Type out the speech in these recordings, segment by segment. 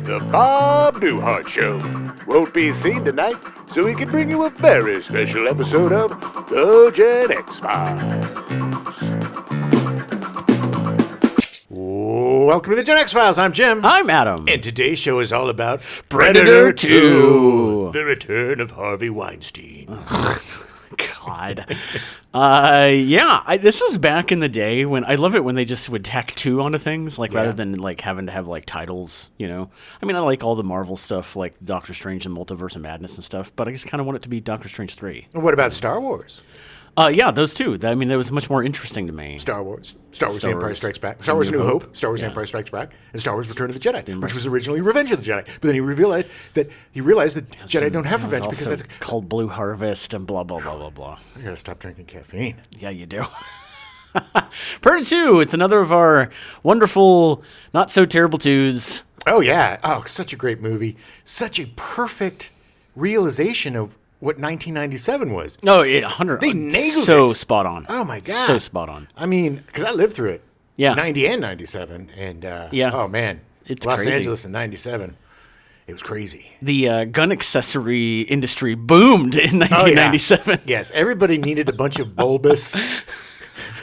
The Bob Newhart Show won't be seen tonight, so we can bring you a very special episode of The Gen X-Files. Welcome to The Gen X-Files. I'm Jim. I'm Adam. And today's show is all about Predator 2. The return of Harvey Weinstein. God. This was back in the day when I love it when they just would tack 2 onto things, like rather than like having to have like titles, you know. I mean, I like all the Marvel stuff, like Doctor Strange and Multiverse of Madness and stuff, but I just kind of want it to be Doctor Strange 3. And what about Star Wars? Those two. I mean, that was much more interesting to me. Star Wars The Empire Strikes Back, Star Wars New Hope, Star Wars Empire Strikes Back, and Star Wars Return of the Jedi, which was originally Revenge of the Jedi. But then he realized that Jedi don't have revenge because that's called Blue Harvest and blah blah blah blah blah. You gotta stop drinking caffeine. Yeah, you do. Predator 2, it's another of our wonderful, not so terrible twos. Oh yeah. Oh, such a great movie. Such a perfect realization of what 1997 was. No, 100. They nailed so it. Spot on. Oh my God. So spot on. I mean, because I lived through it. Yeah. 90 and 97. And, oh man. It's Los crazy. Angeles in 97. It was crazy. The gun accessory industry boomed in 1997. Oh, yeah. Yes. Everybody needed a bunch of bulbous,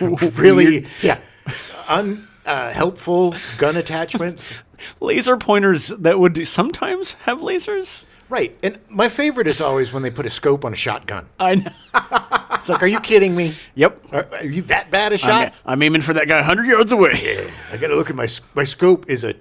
really, unhelpful gun attachments. Laser pointers that would sometimes have lasers. Right. And my favorite is always when they put a scope on a shotgun. I know. It's like, are you kidding me? Yep. Are you that bad a shot? I'm aiming for that guy 100 yards away. Yeah. I got to look at my scope is a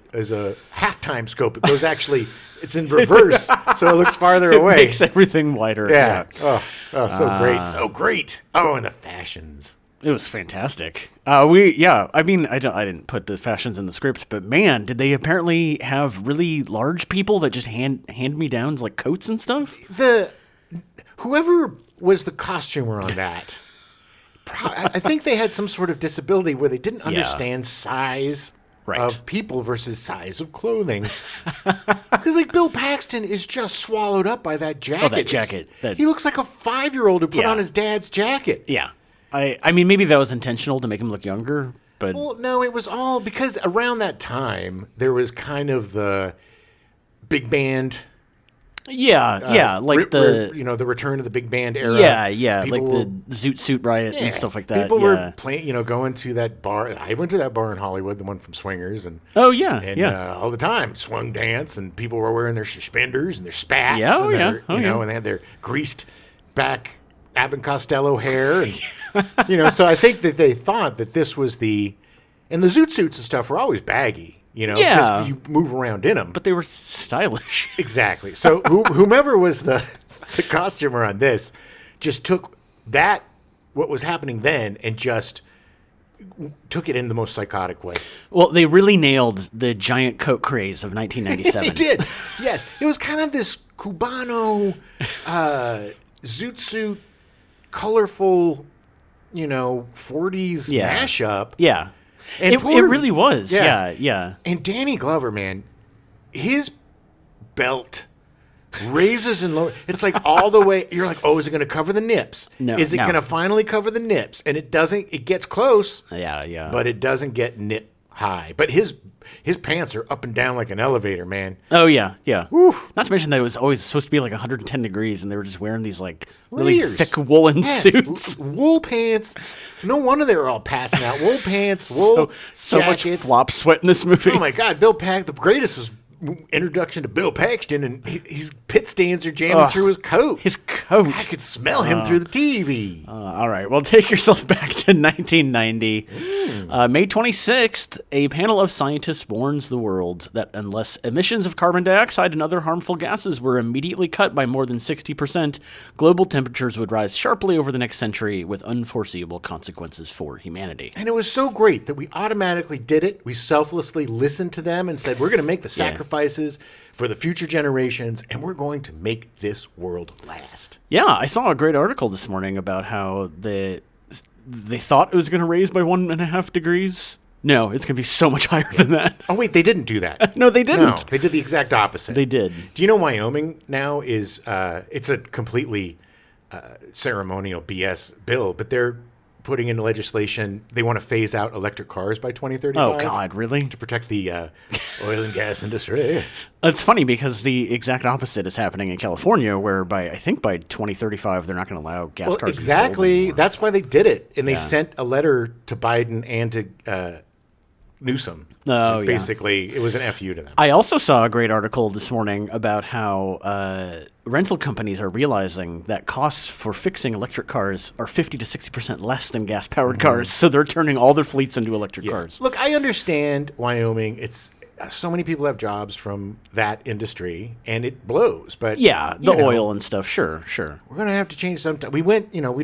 halftime scope. It goes it's in reverse, so it looks farther away. It makes everything wider. Yeah. Oh, so great. So great. Oh, and the fashions. It was fantastic. I didn't put the fashions in the script, but man, did they apparently have really large people that just hand me downs like coats and stuff? Whoever was the costumer on that, I think they had some sort of disability where they didn't understand size of people versus size of clothing. Because like Bill Paxton is just swallowed up by that jacket. Oh, that jacket. He looks like a 5-year-old who put on his dad's jacket. Yeah. I mean, maybe that was intentional to make him look younger, but... Well, no, it was all because around that time, there was kind of the big band... like the return of the big band era. Yeah, like the Zoot Suit Riot and stuff like that. People were playing, going to that bar. I went to that bar in Hollywood, the one from Swingers, and all the time swung dance, and people were wearing their suspenders and their spats, and they had their greased back Abbott and Costello hair, and so I think that they thought that this was and the zoot suits and stuff were always baggy. Because you move around in them. But they were stylish. Exactly. So whomever was the costumer on this just took what was happening then, and just took it in the most psychotic way. Well, they really nailed the giant coat craze of 1997. They did. Yes. It was kind of this Cubano zoot suit, colorful, 40s mashup. Yeah. And it really was. Yeah. And Danny Glover, man, his belt raises and lowers. It's like all the way. You're like, oh, is it going to cover the nips? No. Is it going to finally cover the nips? And it doesn't. It gets close. Yeah. But it doesn't get nip high. But his pants are up and down like an elevator, man. Oh, yeah. Woo. Not to mention that it was always supposed to be like 110 degrees, and they were just wearing these like really thick woolen suits. Wool pants. No wonder they were all passing out. Wool pants, wool so much flop sweat in this movie. Oh, my God. The greatest was introduction to Bill Paxton, and his pit stains are jamming through his coat. I could smell him through the TV. All right, well, take yourself back to 1990. May 26th, a panel of scientists warns the world that unless emissions of carbon dioxide and other harmful gases were immediately cut by more than 60%, global temperatures would rise sharply over the next century with unforeseeable consequences for humanity. And it was so great that we automatically did it. We selflessly listened to them and said, we're going to make the sacrifices for the future generations, and we're going to make this world last. Yeah, I saw a great article this morning about how they thought it was going to raise by 1.5 degrees. No, it's going to be so much higher than that. Oh, wait, they didn't do that. No, they didn't. No, they did the exact opposite. They did. Do you know Wyoming now is, it's a completely ceremonial BS bill, but they're putting into legislation, they want to phase out electric cars by 2035. Oh, God, really? To protect the oil and gas industry. It's funny because the exact opposite is happening in California, where I think by 2035, they're not going to allow gas cars exactly. to be sold anymore. That's why they did it. And they sent a letter to Biden and to Newsom. Oh, basically, it was an FU to them. I also saw a great article this morning about how rental companies are realizing that costs for fixing electric cars are 50 to 60% less than gas-powered cars, so they're turning all their fleets into electric cars. Look, I understand Wyoming. It's so many people have jobs from that industry, and it blows. But the oil and stuff, sure. We're going to have to change sometime. We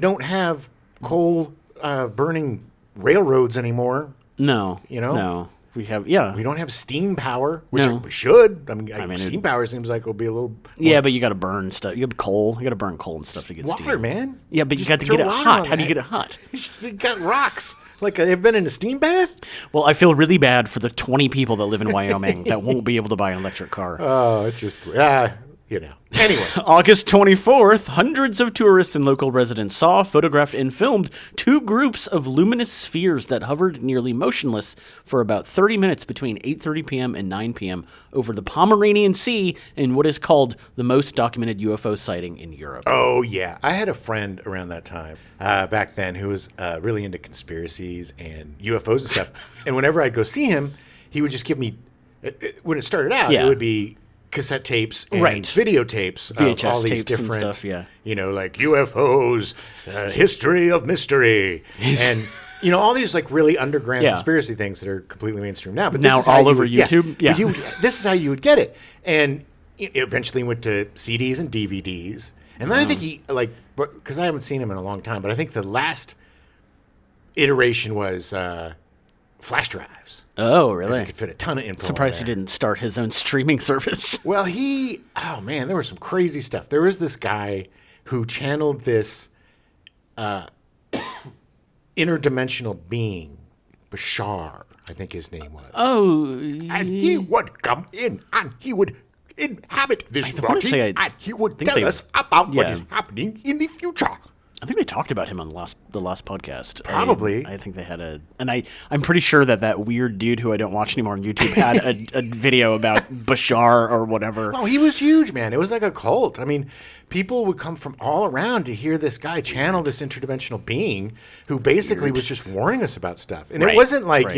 don't have coal burning railroads anymore. No. No. We have, We don't have steam power, which we should. I mean steam power seems like it'll be a little... Yeah, but you got to burn stuff. You have coal. You got to burn coal and stuff to get water, steam. Man. Yeah, but you got to get it hot. How do you get it hot? You got rocks. Like, they've been in a steam bath? Well, I feel really bad for the 20 people that live in Wyoming that won't be able to buy an electric car. Oh, it's just... Anyway. August 24th, hundreds of tourists and local residents saw, photographed, and filmed 2 groups of luminous spheres that hovered nearly motionless for about 30 minutes between 8:30 p.m. and 9 p.m. over the Pomeranian Sea in what is called the most documented UFO sighting in Europe. Oh, yeah. I had a friend around that time, back then, who was really into conspiracies and UFOs and stuff. And whenever I'd go see him, he would just give me... when it started out, it would be... cassette tapes and videotapes VHS of all these tapes different and stuff, like UFOs, history of mystery, and all these like really underground conspiracy things that are completely mainstream now. But now all over YouTube. This is how you would get it, and it eventually went to CDs and DVDs, and then I think he because I haven't seen him in a long time, but I think the last iteration was flash drives. Oh, really? He could fit a ton of info. Surprised he didn't start his own streaming service. Well, there was some crazy stuff. There was this guy who channeled this interdimensional being, Bashar, I think his name was. Oh. And he would come in and he would inhabit this body and he would tell us about what is happening in the future. I think they talked about him on the last podcast. Probably. I think they had I'm pretty sure that weird dude who I don't watch anymore on YouTube had a video about Bashar or whatever. Oh, he was huge, man. It was like a cult. I mean, people would come from all around to hear this guy channel this interdimensional being who basically was just warning us about stuff. And it wasn't like,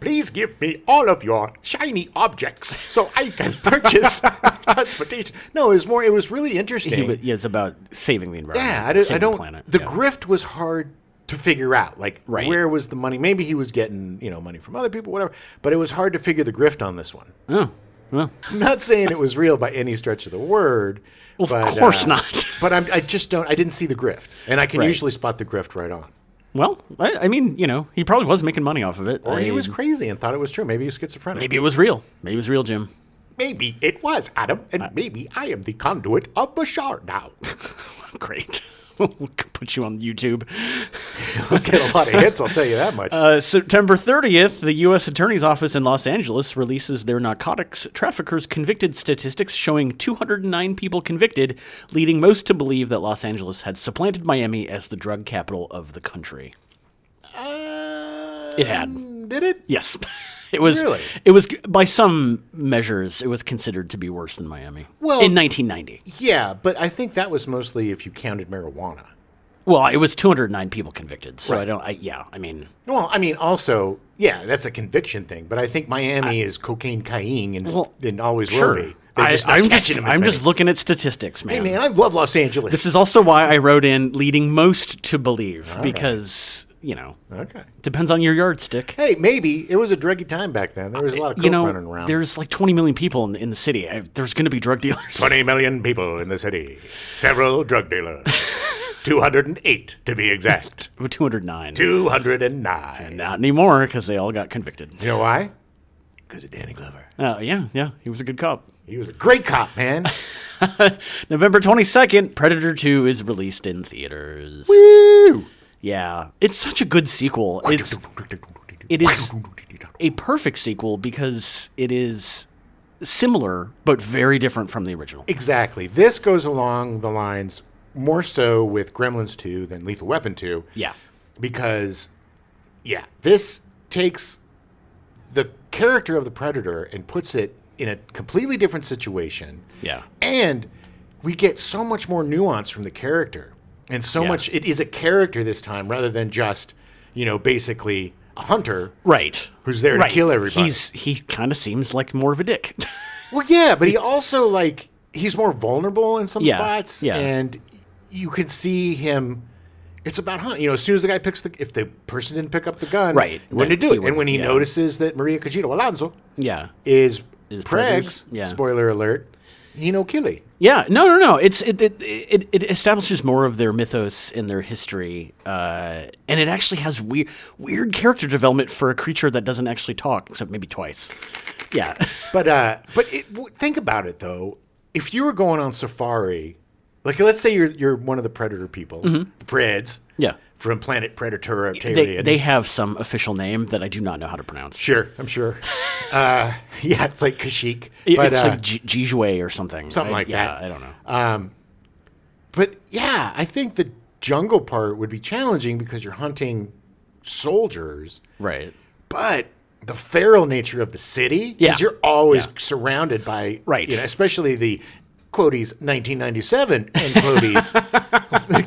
please give me all of your shiny objects so I can purchase transportation. No, it was really interesting. It's about saving the environment. Yeah, I don't. The planet. The grift was hard to figure out. Like, where was the money? Maybe he was getting, money from other people, whatever. But it was hard to figure the grift on this one. Oh, well. I'm not saying it was real by any stretch of the word. Well, of course not. But I didn't see the grift. And I can usually spot the grift right on. Well, I mean, he probably was making money off of it. Or he was crazy and thought it was true. Maybe he was schizophrenic. Maybe it was real. Maybe it was real, Jim. Maybe it was, Adam. And maybe I am the conduit of Bashar now. Great. We'll put you on YouTube. We'll get a lot of hits, I'll tell you that much. September 30th, the U.S. Attorney's Office in Los Angeles releases their narcotics traffickers convicted statistics showing 209 people convicted, leading most to believe that Los Angeles had supplanted Miami as the drug capital of the country. It had. Did it? Yes. It was. Really? It was, by some measures, it was considered to be worse than Miami. Well, in 1990. Yeah, but I think that was mostly if you counted marijuana. Well, it was 209 people convicted, so right. Well, also, that's a conviction thing, but I think Miami is cocaine, cayenne, and always will be. I'm just looking at statistics, man. Hey, man, I love Los Angeles. This is also why I wrote in leading most to believe, because... depends on your yardstick. Hey, maybe. It was a druggy time back then. There was a lot of coke running around. There's like 20 million people in the city. There's going to be drug dealers. 20 million people in the city. Several drug dealers. 208, to be exact. 209. 209. And not anymore, because they all got convicted. You know why? Because of Danny Glover. Yeah. He was a good cop. He was a great cop, man. November 22nd, Predator 2 is released in theaters. Woo! Yeah, it's such a good sequel. It is a perfect sequel because it is similar but very different from the original. Exactly. This goes along the lines more so with Gremlins 2 than Lethal Weapon 2. Yeah. because, this takes the character of the Predator and puts it in a completely different situation. Yeah. And we get so much more nuance from the character. And so much, it is a character this time rather than just, basically a hunter. Right. Who's there to kill everybody. He kind of seems like more of a dick. Well, yeah, but he also, he's more vulnerable in some spots. Yeah. And you can see him. It's about hunting. As soon as the guy if the person didn't pick up the gun, when to do it. And when he notices that Maria Conchita Alonso is Pregs, spoiler alert, he no killy. Yeah, no. It establishes more of their mythos and their history, and it actually has weird character development for a creature that doesn't actually talk, except maybe twice. Yeah, but think about it though. If you were going on safari. Let's say you're one of the Predator people, the Preds, from Planet Predator. They have some official name that I do not know how to pronounce. Sure, I'm sure. It's like Kashyyyk. It's like Jijue or something. Something like that. I don't know. But I think the jungle part would be challenging because you're hunting soldiers. Right. But the feral nature of the city, because you're always surrounded by, especially the quoties 1997 and quoties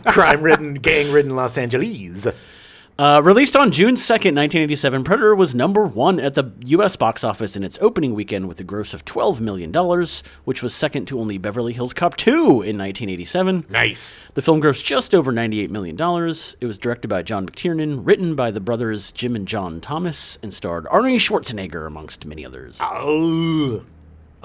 crime-ridden, gang-ridden Los Angeles. Released on June 2nd, 1987, Predator was #1 at the U.S. box office in its opening weekend with a gross of $12 million, which was second to only Beverly Hills Cop 2 in 1987. Nice. The film grossed just over $98 million. It was directed by John McTiernan, written by the brothers Jim and John Thomas, and starred Arnie Schwarzenegger, amongst many others.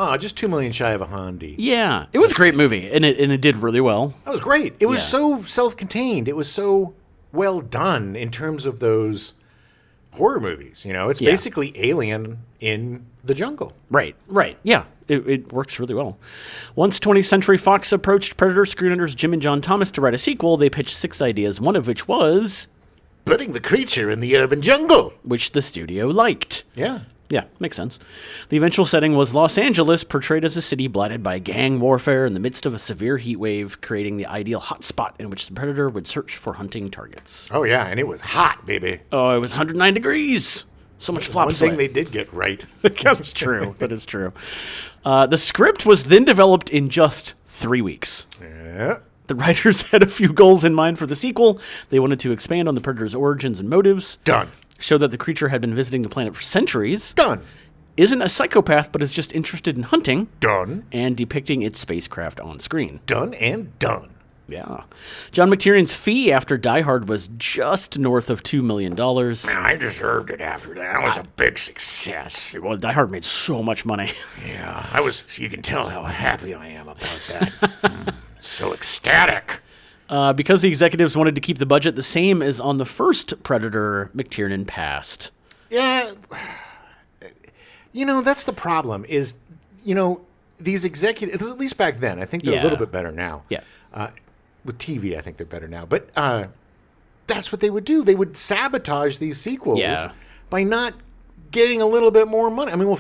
Oh, just $2 million shy of a Hondi. Yeah, it was a great movie, and it did really well. That was great. It was so self-contained. It was so well done in terms of those horror movies. It's basically Alien in the jungle. Right. Yeah, it works really well. Once 20th Century Fox approached Predator screenwriters Jim and John Thomas to write a sequel, they pitched 6 ideas, one of which was putting the creature in the urban jungle, which the studio liked. Yeah, makes sense. The eventual setting was Los Angeles, portrayed as a city blighted by gang warfare in the midst of a severe heat wave, creating the ideal hotspot in which the Predator would search for hunting targets. Oh, yeah, and it was hot, baby. Oh, it was 109 degrees. So much flop sweat. One thing they did get right. That's true. That is true. The script was then developed in just 3 weeks. Yeah. The writers had a few goals in mind for the sequel. They wanted to expand on the Predator's origins and motives. Done. Show that the creature had been visiting the planet for centuries. Done. Isn't a psychopath, but is just interested in hunting. Done. And depicting its spacecraft on screen. Done and done. Yeah. John McTiernan's fee after Die Hard was just north of $2 million. Man, I deserved it after that. It was a big success. Well, Die Hard made so much money. Yeah, you can tell how happy I am about that. So ecstatic. Because the executives wanted to keep the budget the same as on the first Predator, McTiernan passed. Yeah. That's the problem is, these executives, at least back then, I think they're a little bit better now. Yeah. With TV, I think they're better now. But that's what they would do. They would sabotage these sequels by not getting a little bit more money. I mean, we'll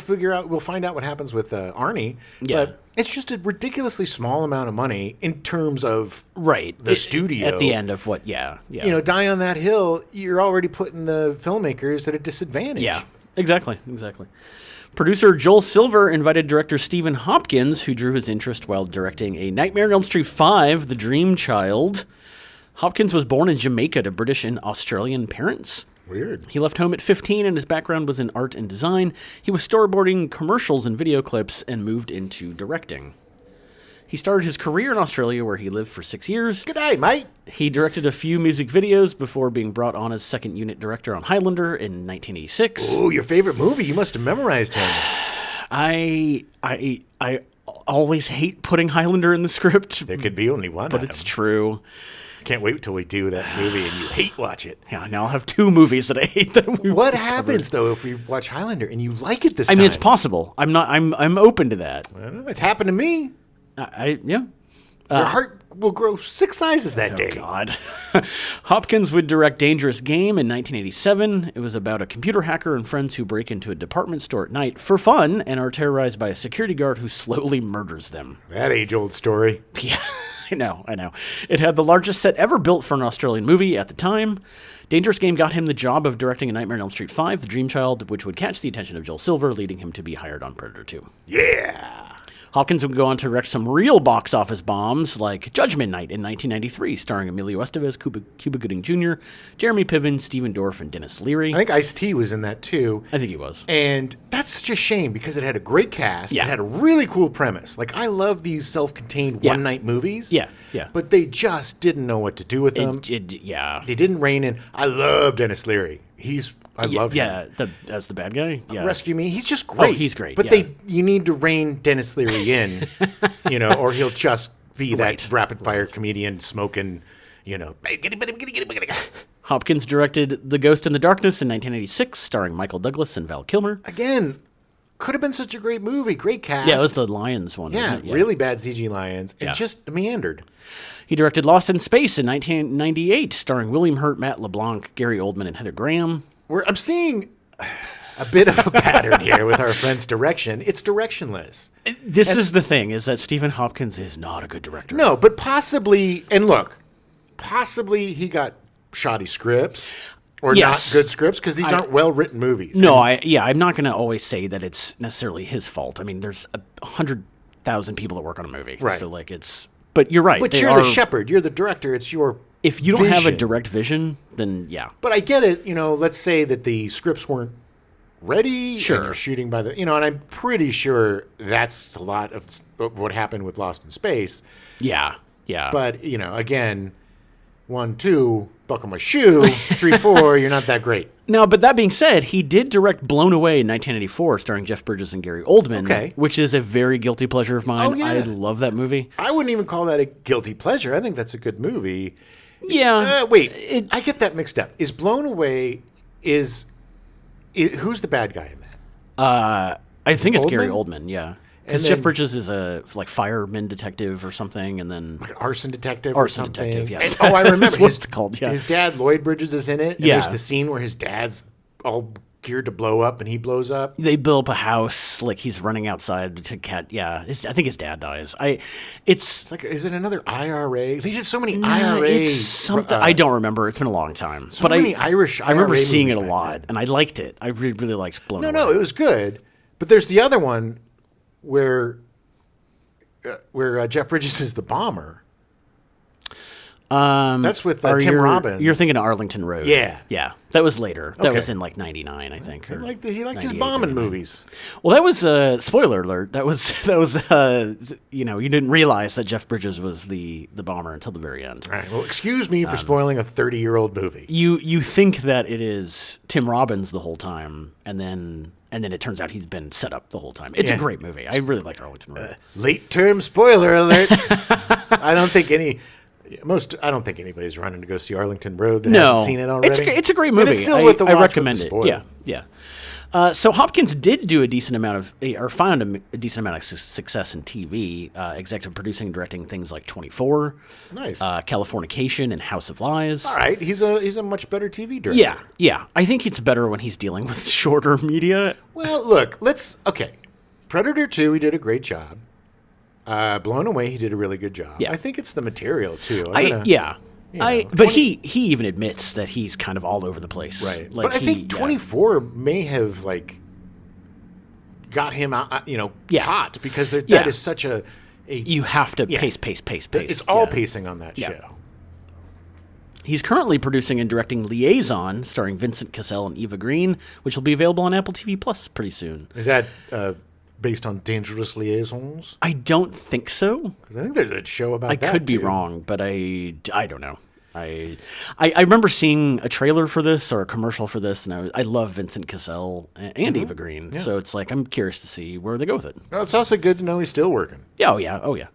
find out what happens with Arnie. Yeah. But it's just a ridiculously small amount of money in terms of the studio. At the end of what, yeah. Die on that hill, you're already putting the filmmakers at a disadvantage. Yeah, exactly. Producer Joel Silver invited director Stephen Hopkins, who drew his interest while directing A Nightmare on Elm Street 5, The Dream Child. Hopkins was born in Jamaica to British and Australian parents. Weird. He left home at 15 and his background was in art and design. He was storyboarding commercials and video clips and moved into directing. He started his career in Australia where he lived for 6 years. Good day, mate. He directed a few music videos before being brought on as second unit director on Highlander in 1986. Oh, your favorite movie. You must have memorized him. I always hate putting Highlander in the script. There could be only one. But it's true. Can't wait till we do that movie and you hate watch it. Yeah, now I'll have 2 movies that I hate that we What happens though if we watch Highlander and you like it this time? I mean, it's possible. I'm open to that. I don't know. It's happened to me. Yeah. Your heart will grow 6 sizes that day. Oh, God. Hopkins would direct Dangerous Game in 1987. It was about a computer hacker and friends who break into a department store at night for fun and are terrorized by a security guard who slowly murders them. That age-old story. Yeah. I know. It had the largest set ever built for an Australian movie at the time. Dangerous Game got him the job of directing A Nightmare on Elm Street 5, The Dream Child, which would catch the attention of Joel Silver, leading him to be hired on Predator 2. Yeah! Hopkins would go on to direct some real box office bombs like Judgment Night in 1993, starring Emilio Estevez, Cuba Gooding Jr., Jeremy Piven, Stephen Dorff, and Dennis Leary. I think Ice-T was in that too. I think he was. And that's such a shame because it had a great cast. Yeah. It had a really cool premise. Like, I love these self-contained one-night movies. Yeah. But they just didn't know what to do with them. They didn't rein in. I love Dennis Leary. I love him. Yeah, as the bad guy. Yeah. Rescue Me. He's just great. Oh, he's great. But you need to rein Dennis Leary in, or he'll just be that rapid-fire comedian smoking, Hopkins directed The Ghost in the Darkness in 1986, starring Michael Douglas and Val Kilmer. Again, could have been such a great movie. Great cast. Yeah, it was the Lions one. Yeah, really bad CG lions. It just meandered. He directed Lost in Space in 1998, starring William Hurt, Matt LeBlanc, Gary Oldman, and Heather Graham. I'm seeing a bit of a pattern here with our friend's direction. It's directionless. This is the thing, is that Stephen Hopkins is not a good director. No, but possibly he got shoddy scripts or not good scripts because these aren't well-written movies. No, I'm not going to always say that it's necessarily his fault. I mean, there's 100,000 people that work on a movie. Right. So, but you're right. But you're the shepherd. You're the director. It's your If you don't have a direct vision, then yeah. But I get it. Let's say that the scripts weren't ready. Sure. And you're shooting by and I'm pretty sure that's a lot of what happened with Lost in Space. Yeah. But, again, 1, 2, buckle my shoe. 3, 4, you're not that great. Now, but that being said, he did direct Blown Away in 1984, starring Jeff Bridges and Gary Oldman, which is a very guilty pleasure of mine. Oh, yeah. I love that movie. I wouldn't even call that a guilty pleasure. I think that's a good movie. Yeah. Wait, I get that mixed up. Is Blown Away, who's the bad guy in that? I think it's Gary Oldman, yeah. Because Jeff Bridges is a fireman detective or something, and then like an arson detective. Arson detective, yes. And, I remember what it's called. Yeah. His dad Lloyd Bridges is in it. And there's the scene where his dad's all geared to blow up, and he blows up. They build up a house, like he's running outside to cat. Yeah, I think his dad dies. It's like, is it another IRA? They did so many IRA. It's something I don't remember. It's been a long time. So many Irish. I remember seeing it a lot, and I liked it. I really liked Blown Away. No, it was good. But there's the other one where Jeff Bridges is the bomber. That's with Tim Robbins. You're thinking of Arlington Road. Yeah. That was later. That was in 99, I think. He liked his bombing movies. Well, that was spoiler alert. That was you didn't realize that Jeff Bridges was the bomber until the very end. All right. Well, excuse me for spoiling a 30-year-old movie. You think that it is Tim Robbins the whole time, and then it turns out he's been set up the whole time. It's a great movie. I really like Arlington Road. Late-term spoiler alert. I don't think anybody's running to go see Arlington Road that hasn't seen it already. It's a great movie. And it's still worth the watch. I recommend it. Yeah. So Hopkins did do a decent amount of success in TV, executive producing and directing things like 24, nice, Californication, and House of Lies. All right, he's a much better TV director. Yeah. I think it's better when he's dealing with shorter media. Well, look, Predator 2, he did a great job. Blown Away, he did a really good job. Yeah. I think it's the material too. But he even admits that he's kind of all over the place. Right. But I think 24 may have got him out, taut because that is such a you have to pace. It's all pacing on that show. He's currently producing and directing Liaison, starring Vincent Cassel and Eva Green, which will be available on Apple TV Plus pretty soon. Is that based on Dangerous Liaisons? I don't think so. Because I think there's a show about that. I could be wrong, but I don't know. I remember seeing a trailer for this or a commercial for this, and I love Vincent Cassel and Eva Green, so it's I'm curious to see where they go with it. Well, it's also good to know he's still working. Oh yeah.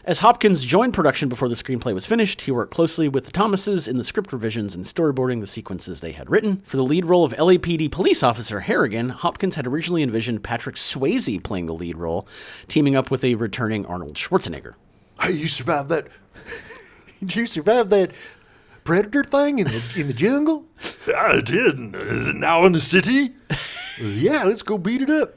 As Hopkins joined production before the screenplay was finished, he worked closely with the Thomases in the script revisions and storyboarding the sequences they had written. For the lead role of LAPD police officer Harrigan, Hopkins had originally envisioned Patrick Swayze playing the lead role, teaming up with a returning Arnold Schwarzenegger. You survived that? Did you survive that Predator thing in the jungle? I did. Is it now in the city? Yeah, let's go beat it up.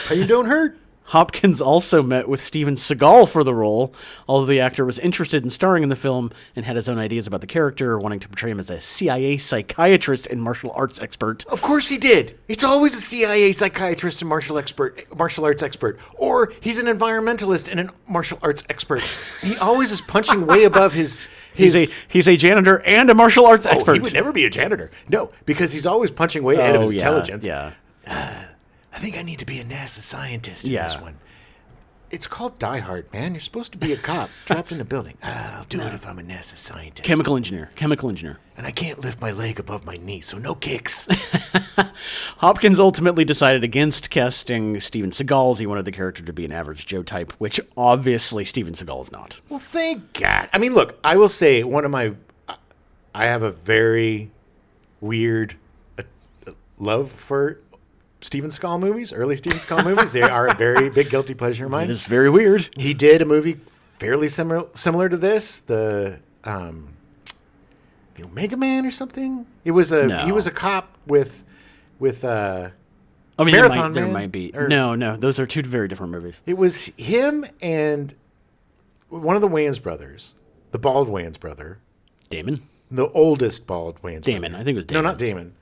Pain don't hurt. Hopkins also met with Steven Seagal for the role, although the actor was interested in starring in the film and had his own ideas about the character, wanting to portray him as a CIA psychiatrist and martial arts expert. Of course he did. It's always a CIA psychiatrist and martial arts expert. Or he's an environmentalist and a martial arts expert. He always is punching way above his... He's a janitor and a martial arts expert. He would never be a janitor. No, because he's always punching way ahead of his intelligence. Yeah. I think I need to be a NASA scientist in this one. It's called Die Hard, man. You're supposed to be a cop trapped in a building. I'll do it if I'm a NASA scientist. Chemical engineer. And I can't lift my leg above my knee, so no kicks. Hopkins ultimately decided against casting Steven Seagal, as he wanted the character to be an average Joe type, which obviously Steven Seagal is not. Well, thank God. I mean, look, I will say I have a very weird love for Steven Seagal movies, early Steven Seagal movies. They are a very big guilty pleasure of mine. It is very weird. He did a movie fairly similar to this, the Omega Man or something. He was a cop with Marathon there Man, might be. No, those are two very different movies. It was him and one of the Wayans brothers, the bald Wayans brother. Damon? The oldest bald Wayans Damon. brother. I think it was Damon. No, not Damon.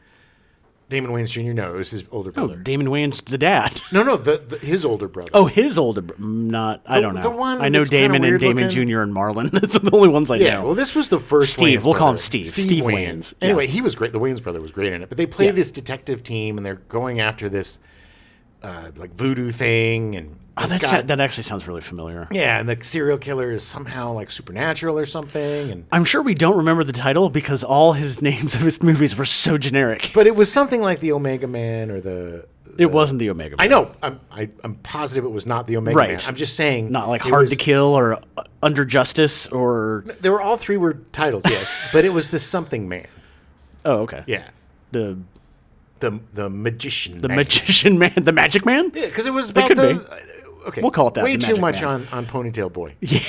Damon Wayans Jr. No, it was his older brother. Oh, Damon Wayans, the dad. No, his older brother. Oh, his older I don't know. The one I know Damon and Damon Jr. and Marlon. Those are the only ones I know. Yeah, well, this was the first Steve. Wayans We'll call him brother. Steve. Steve Wayans. Anyway, he was great. The Wayans brother was great in it. But they play this detective team, and they're going after this voodoo thing, and that actually sounds really familiar. Yeah, and the serial killer is somehow like supernatural or something. And I'm sure we don't remember the title because all his names of his movies were so generic. But it was something like the Omega Man or it wasn't the Omega Man. I know. I'm positive it was not the Omega Man. I'm just saying. Not like Hard to Kill or Under Justice or... There were all three word titles, yes. But it was the something man. Oh, okay. Yeah. The magician man. The magician man. The magic man? Yeah, because it was about okay. We'll call it that. Way too much on Ponytail Boy. Yeah.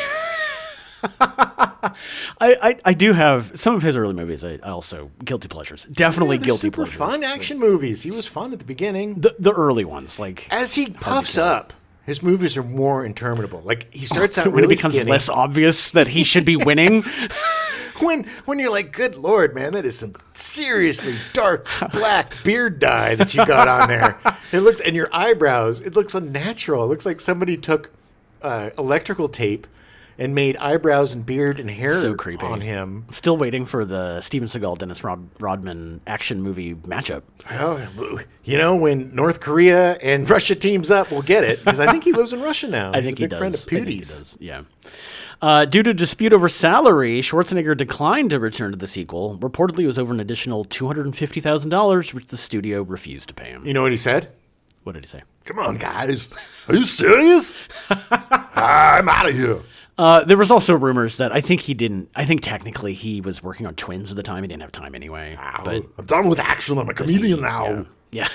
I do have some of his early movies. I also guilty pleasures. Definitely guilty pleasures. Fun action movies. He was fun at the beginning. The early ones, like as he puffs up, his movies are more interminable. Like he starts out when really it becomes skinny. less obvious that he should be winning. When you're like, good Lord, man, that is some seriously dark black beard dye that you got on there. And your eyebrows, it looks unnatural. It looks like somebody took electrical tape and made eyebrows and beard and hair on him. Still waiting for the Steven Seagal, Dennis Rodman action movie matchup. Oh, when North Korea and Russia teams up, we'll get it. Because I think he lives in Russia now. I think he does. Friend of Pooties. Yeah. Due to dispute over salary, Schwarzenegger declined to return to the sequel. Reportedly, it was over an additional $250,000, which the studio refused to pay him. You know what he said? What did he say? Come on, guys. Are you serious? I'm out of here. There was also rumors that I think technically he was working on Twins at the time. He didn't have time anyway. But I'm done with action. I'm a comedian now. Yeah.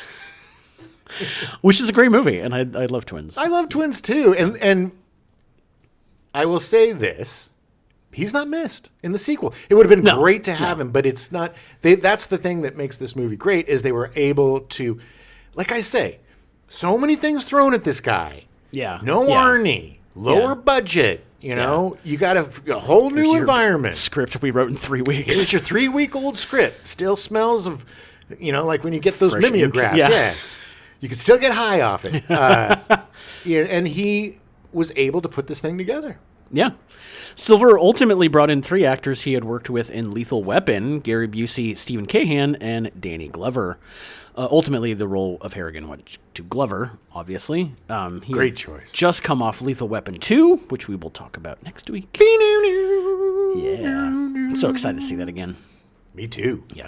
Which is a great movie, and I love Twins. I love Twins too, and I will say this: he's not missed in the sequel. It would have been great to have him, but it's not. That's the thing that makes this movie great is they were able to, like I say, so many things thrown at this guy. Yeah. No Arnie, lower budget. You know, you got a whole new environment. Script we wrote in 3 weeks. Here's your 3-week-old script. Still smells of, like when you get those mimeographs. Yeah. You can still get high off it. And he was able to put this thing together. Yeah. Silver ultimately brought in 3 actors he had worked with in Lethal Weapon, Gary Busey, Stephen Cahan, and Danny Glover. Ultimately, the role of Harrigan went to Glover, obviously. Great choice. Just come off Lethal Weapon 2, which we will talk about next week. Yeah. I'm so excited to see that again. Me too. Yeah.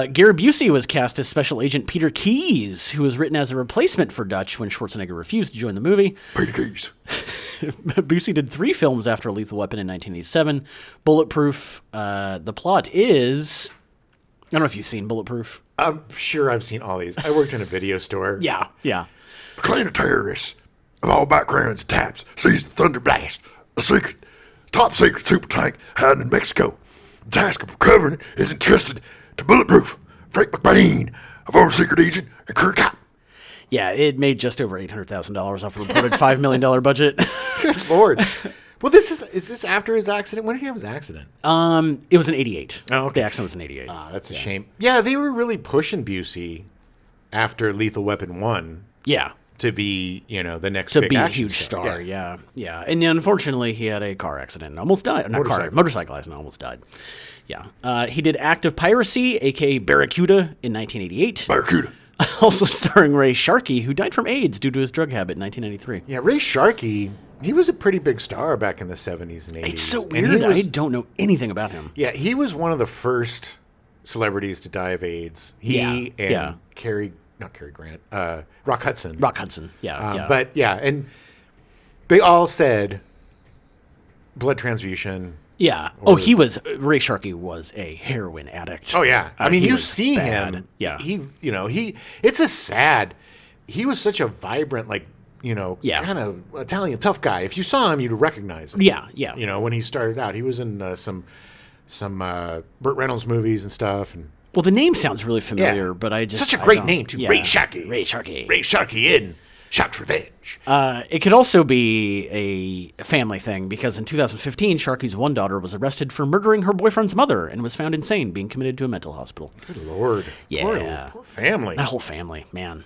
Gary Busey was cast as Special Agent Peter Keyes, who was written as a replacement for Dutch when Schwarzenegger refused to join the movie. Peter Keyes. Busey did 3 films after Lethal Weapon in 1987. Bulletproof. The plot is... I don't know if you've seen Bulletproof. I'm sure I've seen all these. I worked in a video store. Yeah. A clan of terrorists of all backgrounds and types seized the Thunder Blast, a top secret super tank hiding in Mexico. The task of recovering it is entrusted to Bulletproof, Frank McBain, a former secret agent and career cop. Yeah, it made just over $800,000 off a reported $5 million budget. Good Lord. Well, is this after his accident? When did he have his accident? It was in 88. Oh, okay. The accident was in 88. That's a shame. Yeah, they were really pushing Busey after Lethal Weapon 1. Yeah. To be, the next to big be a action huge star. Yeah. And unfortunately, he had a car accident and almost died. Motorcycle accident, almost died. Yeah. He did Active Piracy, a.k.a. Barracuda, in 1988. Barracuda. Also starring Ray Sharkey, who died from AIDS due to his drug habit in 1993. Yeah, Ray Sharkey, he was a pretty big star back in the 70s and 80s. It's so weird. I don't know anything about him. Yeah, he was one of the first celebrities to die of AIDS. He and not Cary Grant, Rock Hudson. Yeah. But yeah, and they all said blood transfusion. Yeah. Ray Sharkey was a heroin addict. Oh yeah. I mean, you see bad. him. Yeah. He was such a vibrant, kind of Italian tough guy. If you saw him, you'd recognize him. Yeah. When he started out, he was in some Burt Reynolds movies and stuff, and. Well, the name sounds really familiar, but I just... Such a great name, too. Yeah. Ray Sharkey. Ray Sharkey. Ray Sharkey in Shark's Revenge. It could also be a family thing, because in 2015, Sharkey's one daughter was arrested for murdering her boyfriend's mother and was found insane, being committed to a mental hospital. Good Lord. Yeah. Poor family. That whole family, man.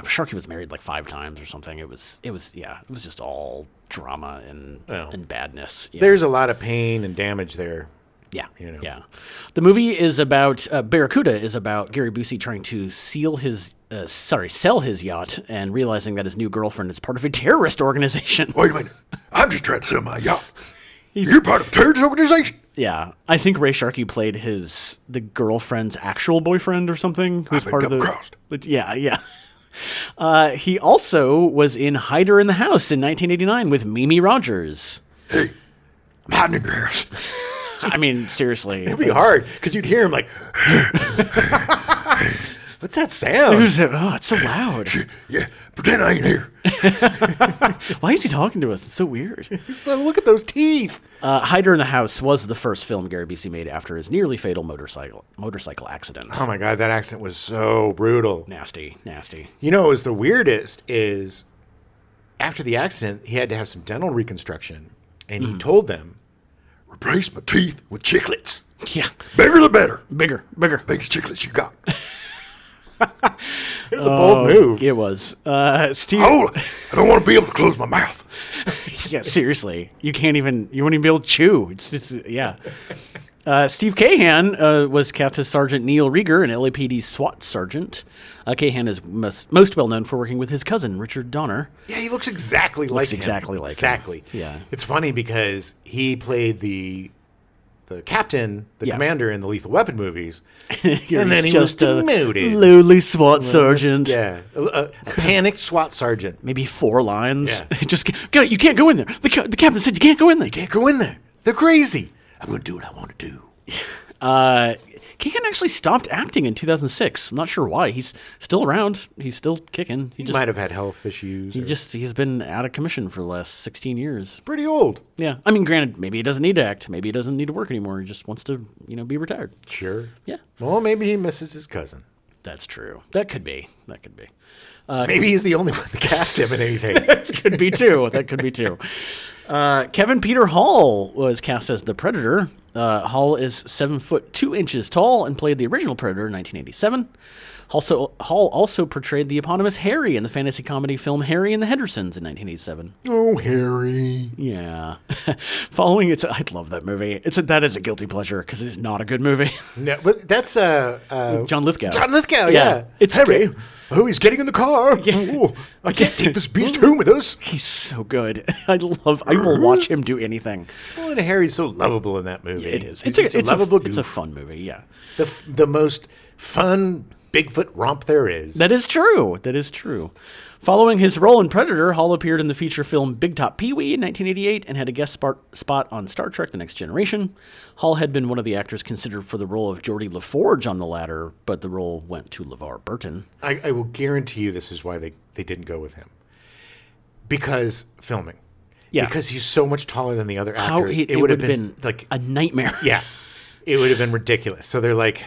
Sharkey was married 5 times or something. It was just all drama and badness. Yeah. There's a lot of pain and damage there. Yeah, yeah. The movie is about Barracuda is about Gary Busey trying to sell his yacht and realizing that his new girlfriend is part of a terrorist organization. Wait a minute, I'm just trying to sell my yacht. You're part of a terrorist organization. Yeah, I think Ray Sharkey played the girlfriend's actual boyfriend or something, who's part of the. Crossed. Yeah. He also was in Hider in the House in 1989 with Mimi Rogers. Hey, I'm hiding in your house. I mean, seriously. It'd be hard, because you'd hear him like, what's that sound? It's so loud. Yeah, pretend I ain't here. Why is he talking to us? It's so weird. So look at those teeth. Hider in the House was the first film Gary Busey made after his nearly fatal motorcycle accident. Oh my God, that accident was so brutal. Nasty. What was the weirdest is after the accident, he had to have some dental reconstruction, and he told them, replace my teeth with chiclets. Yeah. Bigger the better. Bigger. Biggest chiclets you got. It was a bold move. It was. Steve. Oh, I don't want to be able to close my mouth. Yeah, seriously. You won't even be able to chew. It's just, yeah. Steve Cahan was cast as Sergeant Neil Rieger, an LAPD SWAT sergeant. Cahan is most well known for working with his cousin, Richard Donner. Yeah, he looks exactly like him. Exactly. Yeah. It's funny because he played the captain, commander in the Lethal Weapon movies. And then he was demoted. Lowly SWAT sergeant. Yeah. A panicked SWAT sergeant. Maybe 4 lines. Yeah. Just, you can't go in there. The captain said you can't go in there. You can't go in there. They're crazy. I'm going to do what I want to do. Cahan actually stopped acting in 2006. I'm not sure why. He's still around. He's still kicking. He might have had health issues. He's been out of commission for the last 16 years. Pretty old. Yeah. I mean, granted, maybe he doesn't need to act. Maybe he doesn't need to work anymore. He just wants to, be retired. Sure. Yeah. Well, maybe he misses his cousin. That's true. That could be. Maybe he's the only one that cast him in anything. That could be too. Kevin Peter Hall was cast as the Predator. Hall is 7 foot 2 inches tall and played the original Predator in 1987. Hall also portrayed the eponymous Harry in the fantasy comedy film Harry and the Hendersons in 1987. Oh, Harry. Yeah. I love that movie. That is a guilty pleasure because it's not a good movie. No, but that's John Lithgow. John Lithgow, yeah. It's Harry. Oh, he's getting in the car. Yeah. Oh, I can't take this beast home with us. He's so good. I will watch him do anything. Well, and Harry's so lovable in that movie. Yeah, it is. It's a fun movie, yeah. The most fun Bigfoot romp there is. That is true. Following his role in Predator, Hall appeared in the feature film Big Top Pee-wee in 1988 and had a guest spot on Star Trek The Next Generation. Hall had been one of the actors considered for the role of Geordie LaForge on the latter, but the role went to LeVar Burton. I will guarantee you this is why they didn't go with him. Because filming. Yeah. Because he's so much taller than the other actors. It would have been like a nightmare. Yeah. It would have been ridiculous. So they're like,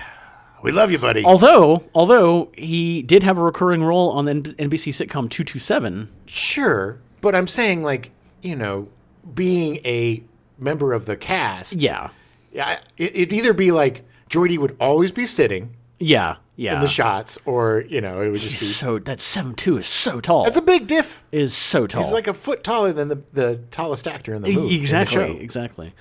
We love you, buddy. Although he did have a recurring role on the NBC sitcom 227. Sure, but I'm saying, like, being a member of the cast. Yeah. It'd either be like Geordi would always be sitting. Yeah. In the shots, or it would just be so. That 7'2" is so tall. That's a big diff. Is so tall. He's like a foot taller than the tallest actor in the movie. Exactly.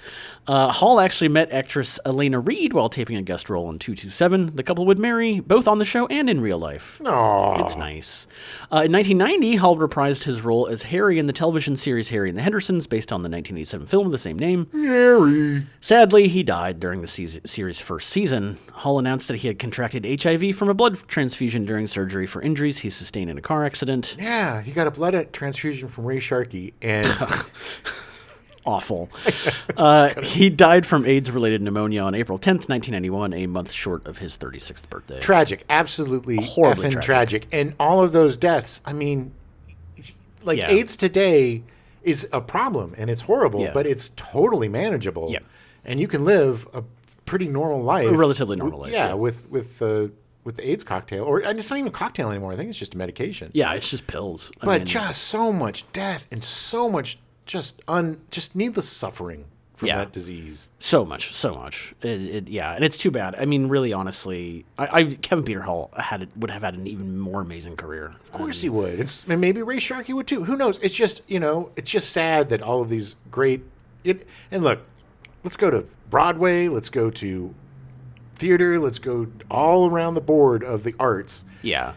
Hall actually met actress Elena Reed while taping a guest role in 227. The couple would marry, both on the show and in real life. Aww. It's nice. In 1990, Hall reprised his role as Harry in the television series Harry and the Hendersons, based on the 1987 film of the same name. Harry. Sadly, he died during the series' first season. Hall announced that he had contracted HIV from a blood transfusion during surgery for injuries he sustained in a car accident. Yeah, he got a blood transfusion from Ray Sharkey, and awful. He died from AIDS-related pneumonia on April 10th, 1991, a month short of his 36th birthday. Tragic, absolutely horribly effing tragic. And all of those deaths, I mean, AIDS today is a problem, and it's horrible, but it's totally manageable. Yeah. And you can live a pretty normal life. A relatively normal life. Yeah, with the AIDS cocktail. And it's not even a cocktail anymore. I think it's just a medication. Yeah, it's just pills. But just so much death and so much just needless suffering from that disease. So much. And it's too bad. I mean, really, honestly, Kevin Peter Hall would have had an even more amazing career. Of course he would. And maybe Ray Sharkey would too. Who knows? It's just, it's just sad that all of these great... And look, let's go to Broadway. Let's go to theater. Let's go all around the board of the arts. Yeah.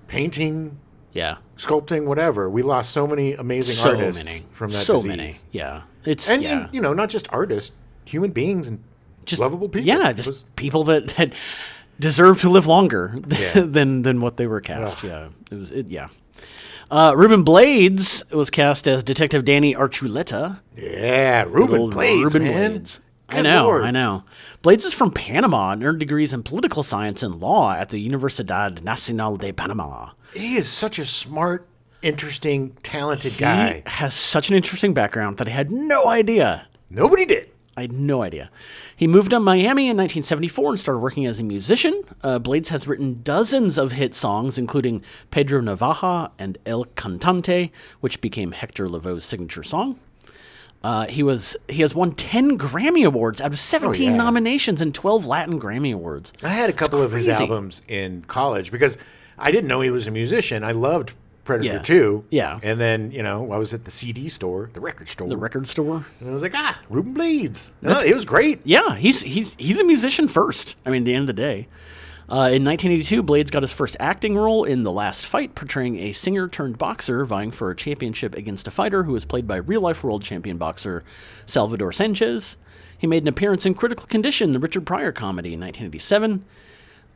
Painting. Yeah. Sculpting, whatever. We lost so many amazing artists from that disease. So many. Yeah. And not just artists, human beings and just lovable people. Yeah, people that deserve to live longer than what they were cast. Ugh. Yeah. Ruben Blades was cast as Detective Danny Archuleta. Yeah, Ruben Blades. I know. Blades is from Panama and earned degrees in political science and law at the Universidad Nacional de Panama. He is such a smart, interesting, talented guy. He has such an interesting background that I had no idea. Nobody did. I had no idea. He moved to Miami in 1974 and started working as a musician. Blades has written dozens of hit songs, including Pedro Navaja and El Cantante, which became Hector Lavoe's signature song. He has won 10 Grammy Awards out of 17 nominations and 12 Latin Grammy Awards. I had a couple of his albums in college because I didn't know he was a musician. I loved Predator 2. Yeah. And then, I was at the CD store, the record store. And I was like, Ruben Blades. It was great. Yeah, he's a musician first. I mean, at the end of the day. In 1982, Blades got his first acting role in The Last Fight, portraying a singer-turned-boxer vying for a championship against a fighter who was played by real-life world champion boxer Salvador Sanchez. He made an appearance in Critical Condition, the Richard Pryor comedy, in 1987.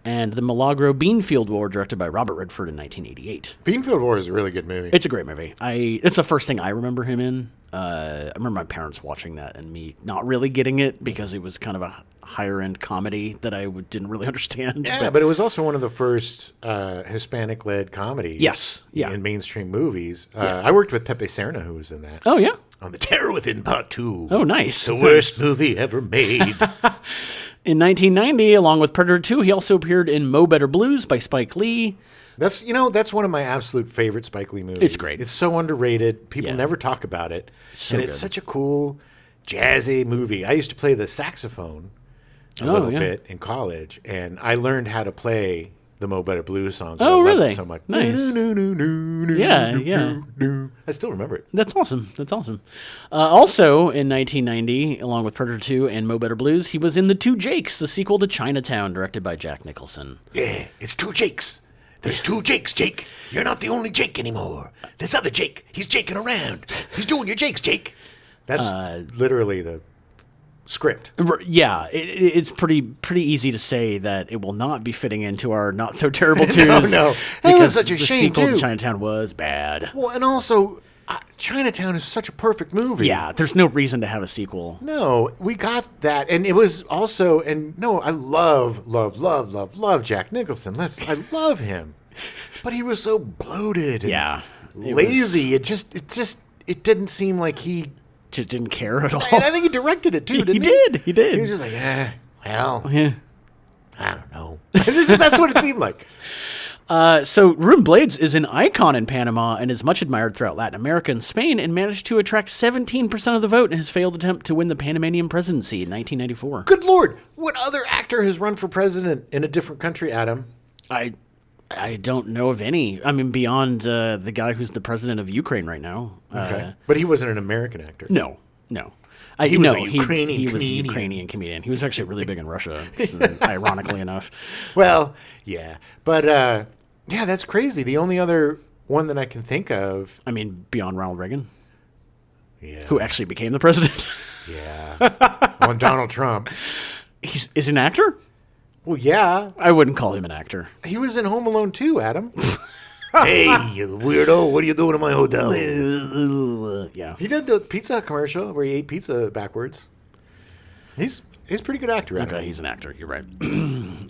And The Milagro Beanfield War, directed by Robert Redford in 1988. Beanfield War is a really good movie. It's a great movie. It's the first thing I remember him in. I remember my parents watching that and me not really getting it because it was kind of a higher-end comedy that I didn't really understand. Yeah, but it was also one of the first Hispanic-led comedies in mainstream movies. I worked with Pepe Serna, who was in that. Oh, yeah? On The Terror Within Part 2. Oh, nice. The worst movie ever made. In 1990, along with Predator 2, he also appeared in Mo Better Blues by Spike Lee. That's one of my absolute favorite Spike Lee movies. It's great. It's so underrated. People never talk about it. It's such a cool, jazzy movie. I used to play the saxophone a little bit in college, and I learned how to play the Mo Better Blues song. Oh, really? So much. Nice. Yeah. I still remember it. That's awesome. Also, in 1990, along with Predator 2 and Mo Better Blues, he was in The Two Jakes, the sequel to Chinatown, directed by Jack Nicholson. Yeah, it's two Jakes. There's two Jakes, Jake. You're not the only Jake anymore. This other Jake, he's jaking around. He's doing your Jakes, Jake. That's literally the script. Yeah, it's pretty easy to say that it will not be fitting into our not so terrible twos. No, because was such a shame sequel too. to Chinatown was bad. Well, and also Chinatown is such a perfect movie. Yeah, there's no reason to have a sequel. No, we got that, and it was also, I love Jack Nicholson. I love him, but he was so bloated. And lazy. It didn't seem like he just didn't care at all. And I think he directed it too, didn't he? He did. He was just like, well, I don't know. That's what it seemed like. So Ruben Blades is an icon in Panama and is much admired throughout Latin America and Spain, and managed to attract 17% of the vote in his failed attempt to win the Panamanian presidency in 1994. Good Lord. What other actor has run for president in a different country, Adam? I don't know of any. I mean, beyond the guy who's the president of Ukraine right now. Okay. But he wasn't an American actor. No. He was a Ukrainian comedian. He was actually really big in Russia, ironically enough. Well, yeah. But, yeah, that's crazy. The only other one that I can think of... I mean, beyond Ronald Reagan. Yeah. Who actually became the president. Yeah. On Donald Trump. Is an actor? Well, yeah. I wouldn't call him an actor. He was in Home Alone 2, Adam. Hey, you weirdo, what are you doing in my hotel? Yeah. He did the pizza commercial where he ate pizza backwards. He's a pretty good actor. Okay, he's an actor. You're right.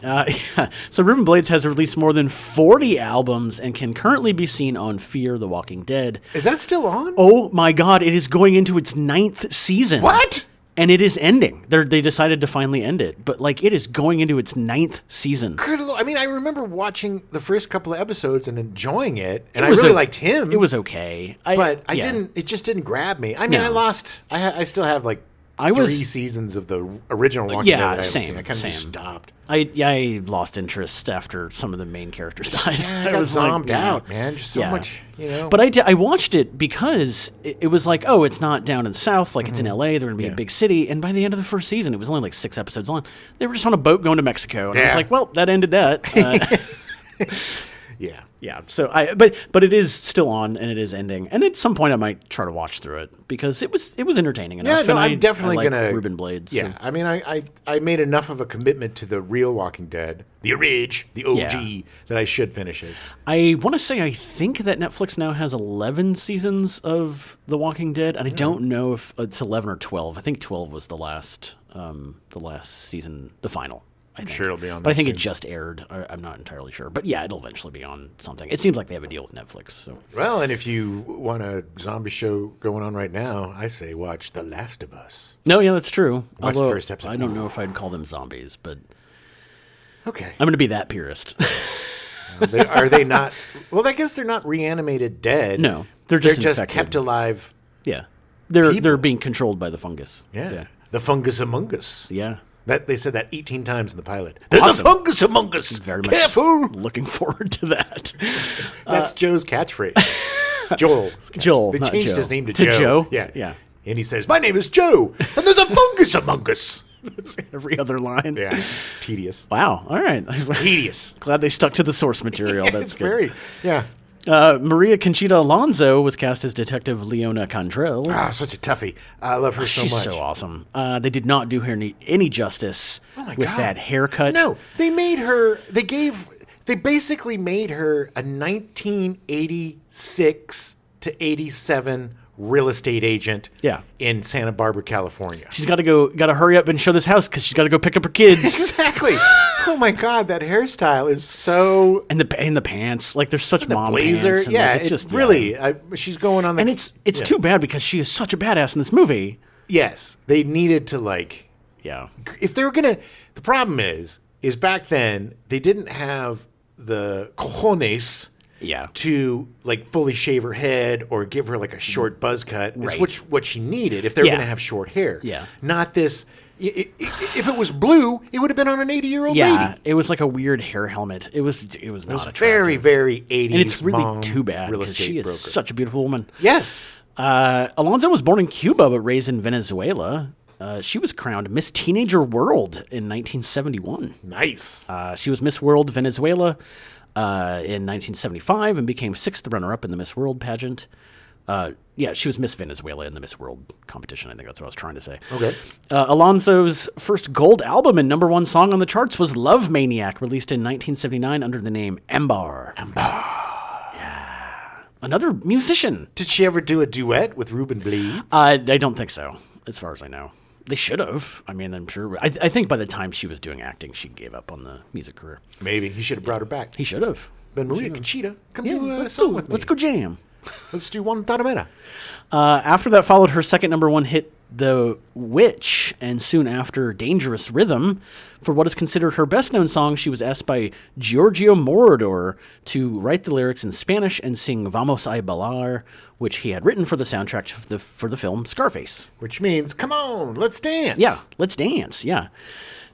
Yeah. So Ruben Blades has released more than 40 albums and can currently be seen on Fear the Walking Dead. Is that still on? Oh my God, it is going into its 9th season. What? And it is ending. They decided to finally end it. But, like, it is going into its 9th season. Good Lord. I mean, I remember watching the first couple of episodes and enjoying it. And I really liked him. It was okay. It just didn't grab me. I mean, I still have, like, 3 seasons of the original Walking Dead that I haven't seen. I kind of just stopped. I lost interest after some of the main characters died. Yeah, I was zombed out, man. Just so much, But I watched it because it was like, oh, it's not down in the South. Like, it's in L.A. They're going to be a big city. And by the end of the first season, it was only like 6 episodes long. They were just on a boat going to Mexico. And I was like, well, that ended that. Yeah. Yeah. So but it is still on and it is ending. And at some point I might try to watch through it because it was entertaining enough. Yeah, no, I'm definitely like gonna Ruben Blades. Yeah. So. I mean I made enough of a commitment to the real Walking Dead, the OG, that I should finish it. I want to say I think that Netflix now has 11 seasons of The Walking Dead, and I don't know if it's 11 or 12. I think 12 was the last season, the final. I'm sure it'll be on. But I think it just aired. I'm not entirely sure. But yeah, it'll eventually be on something. It seems like they have a deal with Netflix. So. Well, and if you want a zombie show going on right now, I say watch The Last of Us. No, yeah, that's true. Watch the first episode. I don't know if I'd call them zombies, but okay, I'm going to be that purist. Are they not? Well, I guess they're not reanimated dead. No, they're just kept alive. Yeah, they're being controlled by the fungus. Yeah. The fungus among us. Yeah. They said that 18 times in the pilot. There's a fungus among us. Very Careful. Looking forward to that. That's Joe's catchphrase. Joel. They changed his name to Joe. Yeah. And he says, "My name is Joe, and there's a fungus among us." Every other line. Yeah, it's tedious. Wow. All right. Tedious. Glad they stuck to the source material. That's good. Yeah. Maria Conchita Alonso was cast as Detective Leona Condrell. Ah, such a toughie. I love her so much. She's so awesome. They did not do her any justice with that haircut. No, they basically made her a 1986 to 87 real estate agent in Santa Barbara, California. She's got to hurry up and show this house because she's got to go pick up her kids. Exactly. Oh my God, that hairstyle is so... And the pants, like there's such mom blazer. Pants. Yeah, it's just really... she's going on the... And it's too bad because she is such a badass in this movie. Yes, they needed to Yeah. If they were gonna... The problem is back then, they didn't have the cojones... Yeah. To fully shave her head or give her a short buzz cut. Right. It's what she needed if they're going to have short hair. Yeah. Not this. If it was blue, it would have been on an 80-year-old lady. Yeah. It was like a weird hair helmet. It was not attractive. Very, very 80s. And it's really too bad because she is such a beautiful woman. Yes. Alonso was born in Cuba but raised in Venezuela. She was crowned Miss Teenager World in 1971. Nice. She was Miss World Venezuela in 1975 and became 6th runner-up in the Miss World pageant. She was Miss Venezuela in the Miss World competition. I think that's what I was trying to say. Okay. Alonso's first gold album and #1 song on the charts was Love Maniac, released in 1979 under the name Ambar. Yeah. Another musician. Did she ever do a duet with Ruben Blades? I don't think so, as far as I know. They should have. I mean, I'm sure. I think by the time she was doing acting, she gave up on the music career. Maybe. He should have brought her back. He should have. But Maria Conchita, come do a song with me. Let's go jam. Let's do one Taramera. After that followed her second #1 hit, The Witch, and soon after, Dangerous Rhythm. For what is considered her best-known song, she was asked by Giorgio Moroder to write the lyrics in Spanish and sing Vamos a Bailar, which he had written for the soundtrack for the film Scarface. Which means, come on, let's dance. Yeah, let's dance, yeah.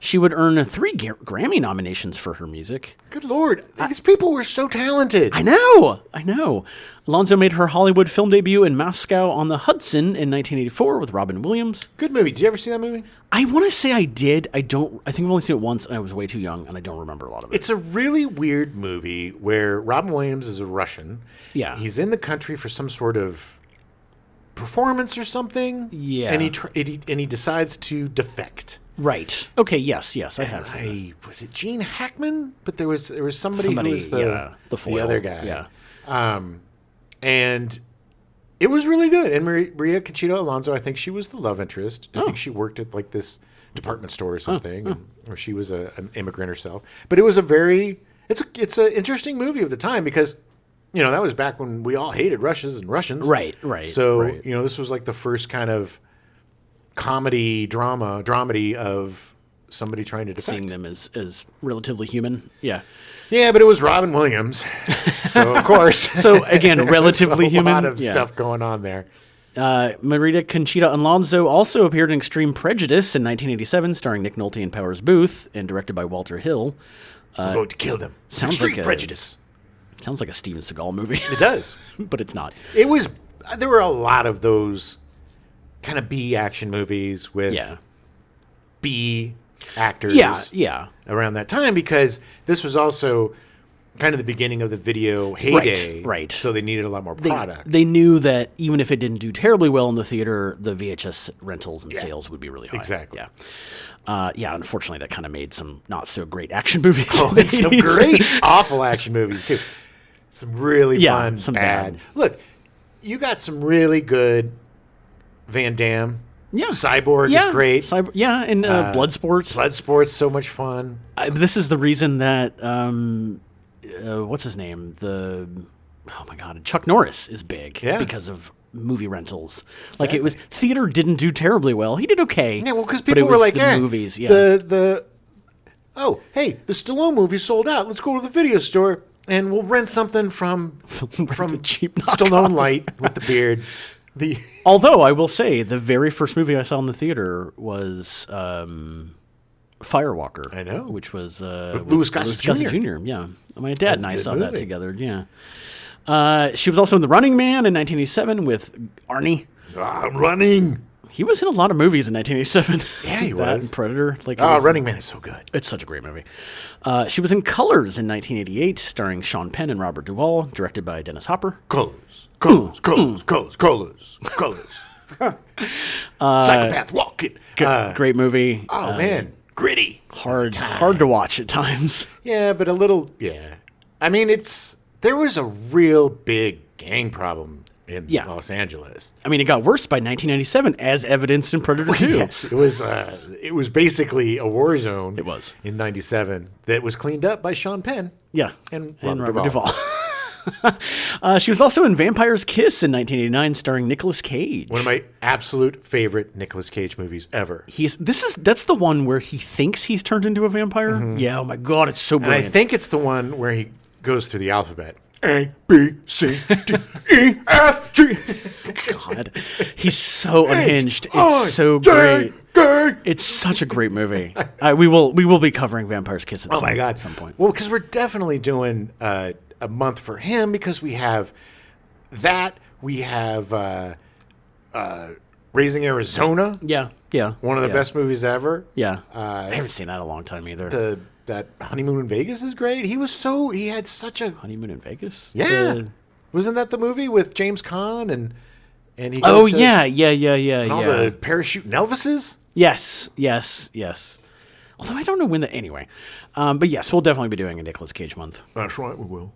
She would earn 3 Grammy nominations for her music. Good Lord. These people were so talented. I know. Alonso made her Hollywood film debut in Moscow on the Hudson in 1984 with Robin Williams. Good movie. Did you ever see that movie? I want to say I did. I think I've only seen it once, and I was way too young, and I don't remember a lot of it. It's a really weird movie where Robin Williams is a Russian. Yeah. He's in the country for some sort of performance or something. Yeah. And he decides to defect. Right. Okay. Yes. I have seen this. Was it Gene Hackman? But there was somebody who was the other guy. Yeah. And it was really good. And Maria Conchita Alonso, I think she was the love interest. I think she worked at like this department store or something, or she was an immigrant herself. But it was it's an interesting movie of the time because, that was back when we all hated Russians. Right. So, this was like the first kind of dramedy of somebody trying to defect. Seeing them as relatively human. Yeah. Yeah, but it was Robin Williams. So, of course. So, again, relatively human. A lot of stuff going on there. Maria Conchita Alonso also appeared in Extreme Prejudice in 1987, starring Nick Nolte and Powers Booth, and directed by Walter Hill. We're going to kill them. Extreme Prejudice. Sounds like a Steven Seagal movie. It does. But it's not. There were a lot of those kind of B action movies with B actors around that time because this was also kind of the beginning of the video heyday. Right. So they needed a lot more product. They knew that even if it didn't do terribly well in the theater, the VHS rentals and sales would be really high. Exactly. Yeah. Unfortunately, that kind of made some not so great action movies. Oh, it's some great, awful action movies too. Some really fun, some bad. Look, you got some really good Van Damme. Yeah. Cyborg is great. And Bloodsport. Bloodsport's so much fun. This is the reason that, what's his name? Chuck Norris is big because of movie rentals. Exactly. Like, it was, theater didn't do terribly well. He did okay. Yeah, well, because people were like, movies, the Stallone movie sold out. Let's go to the video store and we'll rent something from cheap Stallone Light with the beard. Although I will say the very first movie I saw in the theater was Firewalker. I know, which was with Louis Gossett Jr. Yeah, my dad and I saw that together. Yeah, she was also in The Running Man in 1987 with Arnie. I'm running. He was in a lot of movies in 1987. Yeah, he was. And Predator. Running Man is so good. It's such a great movie. She was in Colors in 1988, starring Sean Penn and Robert Duvall, directed by Dennis Hopper. Colors. Psychopath walking. Great movie. Oh, man. Gritty. Hard to watch at times. Yeah, but a little, I mean, there was a real big gang problem in Los Angeles. I mean, it got worse by 1997, as evidenced in Predator 2. Yes, it was basically a war zone. It was. In 97 that was cleaned up by Sean Penn. Yeah. And Robert Duvall. She was also in Vampire's Kiss in 1989, starring Nicolas Cage. One of my absolute favorite Nicolas Cage movies ever. That's the one where he thinks he's turned into a vampire? Mm-hmm. Yeah, oh my God, it's so brilliant. And I think it's the one where he goes through the alphabet. A, B, C, D, E, F, G. God, he's so unhinged. It's so great. It's such a great movie. We will be covering Vampire's Kiss at some point. Well, because we're definitely doing a month for him because we have that. We have Raising Arizona. Yeah. One of the best movies ever. Yeah. I haven't seen that in a long time either. That Honeymoon in Vegas is great. He had such a Honeymoon in Vegas. Yeah, wasn't that the movie with James Caan and he? Goes all the parachuting Elvises. Yes. Although I don't know when anyway. But yes, we'll definitely be doing a Nicolas Cage month. That's right, we will.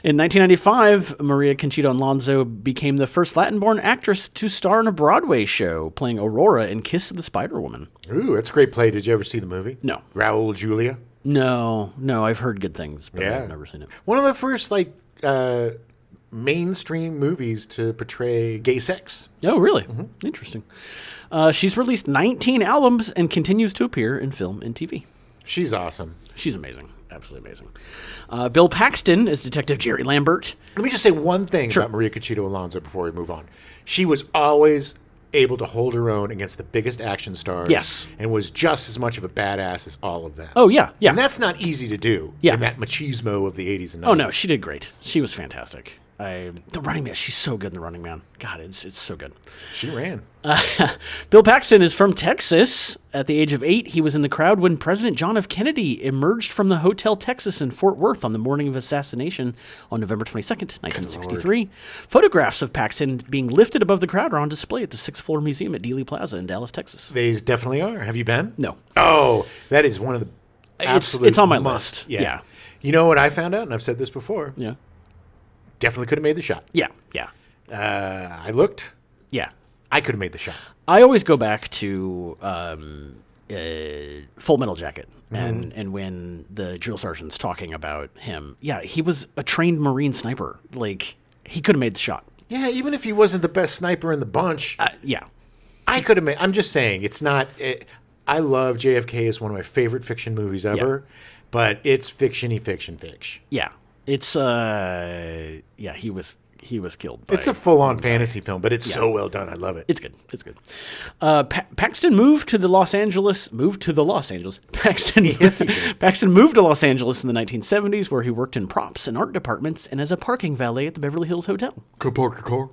In 1995, Maria Conchita Alonso became the first Latin-born actress to star in a Broadway show, playing Aurora in Kiss of the Spider-Woman. Ooh, that's a great play. Did you ever see the movie? No. Raul Julia? No, I've heard good things, but I've never seen it. One of the first, mainstream movies to portray gay sex. Oh, really? Mm-hmm. Interesting. She's released 19 albums and continues to appear in film and TV. She's awesome. She's amazing. Absolutely amazing. Bill Paxton is Detective Jerry Lambert. Let me just say one thing about Maria Conchita Alonso before we move on. She was always able to hold her own against the biggest action stars. Yes. And was just as much of a badass as all of them. Oh, yeah. Yeah. And that's not easy to do in that machismo of the 80s and 90s. Oh, no. She did great. She was fantastic. The Running Man, she's so good in The Running Man. God, it's so good. She ran. Bill Paxton is from Texas. At the age of 8, he was in the crowd when President John F. Kennedy emerged from the Hotel Texas in Fort Worth on the morning of assassination on November 22nd, 1963. Photographs of Paxton being lifted above the crowd are on display at the 6th Floor Museum at Dealey Plaza in Dallas, Texas. They definitely are. Have you been? No. Oh, that is one of the absolute It's on my must. list. Yeah. You know what I found out, and I've said this before? Yeah. Definitely could have made the shot. Yeah. I looked. Yeah. I could have made the shot. I always go back to Full Metal Jacket and when the drill sergeant's talking about him. Yeah, he was a trained Marine sniper. Like, he could have made the shot. Yeah, even if he wasn't the best sniper in the bunch. Yeah. I could have made... I'm just saying, it's not... I love JFK. It's one of my favorite fiction movies ever. Yeah. But it's fiction-y fiction. Yeah. It's he was killed. It's a full-on fantasy film, but it's so well done. I love it. It's good. Paxton moved to Los Angeles. Paxton moved to Los Angeles in the 1970s, where he worked in props and art departments and as a parking valet at the Beverly Hills Hotel. Can I park your car?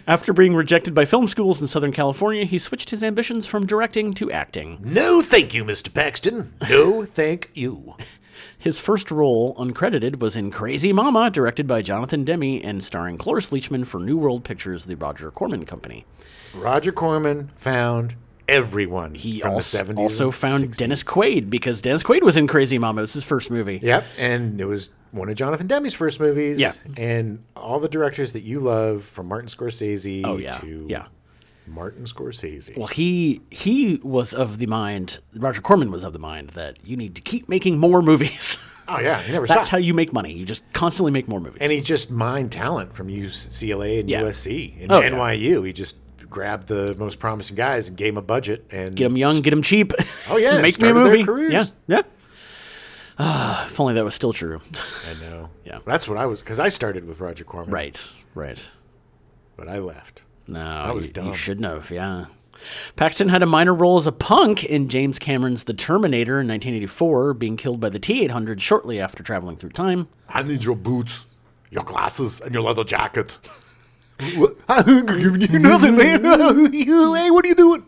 After being rejected by film schools in Southern California, he switched his ambitions from directing to acting. No, thank you, Mr. Paxton. No, thank you. His first role, uncredited, was in Crazy Mama, directed by Jonathan Demme and starring Cloris Leachman for New World Pictures, the Roger Corman Company. Roger Corman found everyone from the 70s. He also found 60s. Dennis Quaid, because Dennis Quaid was in Crazy Mama. It was his first movie. Yep, and it was one of Jonathan Demme's first movies. Yeah. And all the directors that you love, from Martin Scorsese to Martin Scorsese. Well, he was of the mind, Roger Corman was of the mind, that you need to keep making more movies. Oh, yeah. He never stopped. That's how you make money. You just constantly make more movies. And he just mined talent from UCLA and USC and NYU. He just grabbed the most promising guys and gave them a budget. And get them young, get them cheap. Oh, yeah. Make me a movie. Careers. Yeah. If only that was still true. I know. Yeah. That's what I was, because I started with Roger Corman. Right. But I left. No, I was dumb. You shouldn't have, yeah. Paxton had a minor role as a punk in James Cameron's The Terminator in 1984, being killed by the T-800 shortly after traveling through time. I need your boots, your glasses, and your leather jacket. I ain't giving you nothing, man. Hey, what are you doing?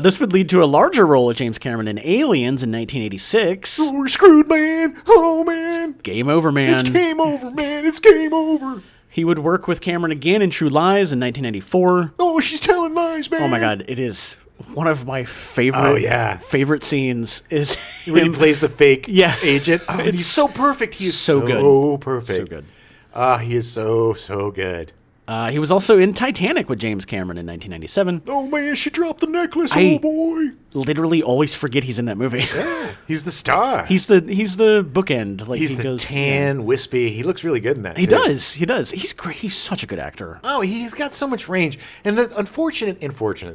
This would lead to a larger role of James Cameron in Aliens in 1986. Oh, we're screwed, man. Oh, man. Game over, man. It's game over, man. It's game over. He would work with Cameron again in True Lies in 1994. Oh, she's telling lies, man. Oh, my God. It is one of my favorite scenes is when he plays the fake agent. Oh, he's so perfect. He's so good. So perfect. So good. He is so good. He was also in Titanic with James Cameron in 1997. Oh, man, she dropped the necklace. Oh, boy. Literally always forget he's in that movie. Yeah, he's the star. He's the bookend. Like, he's the tan, wispy. He looks really good in that, He does. He's great. He's such a good actor. Oh, he's got so much range. And the unfortunate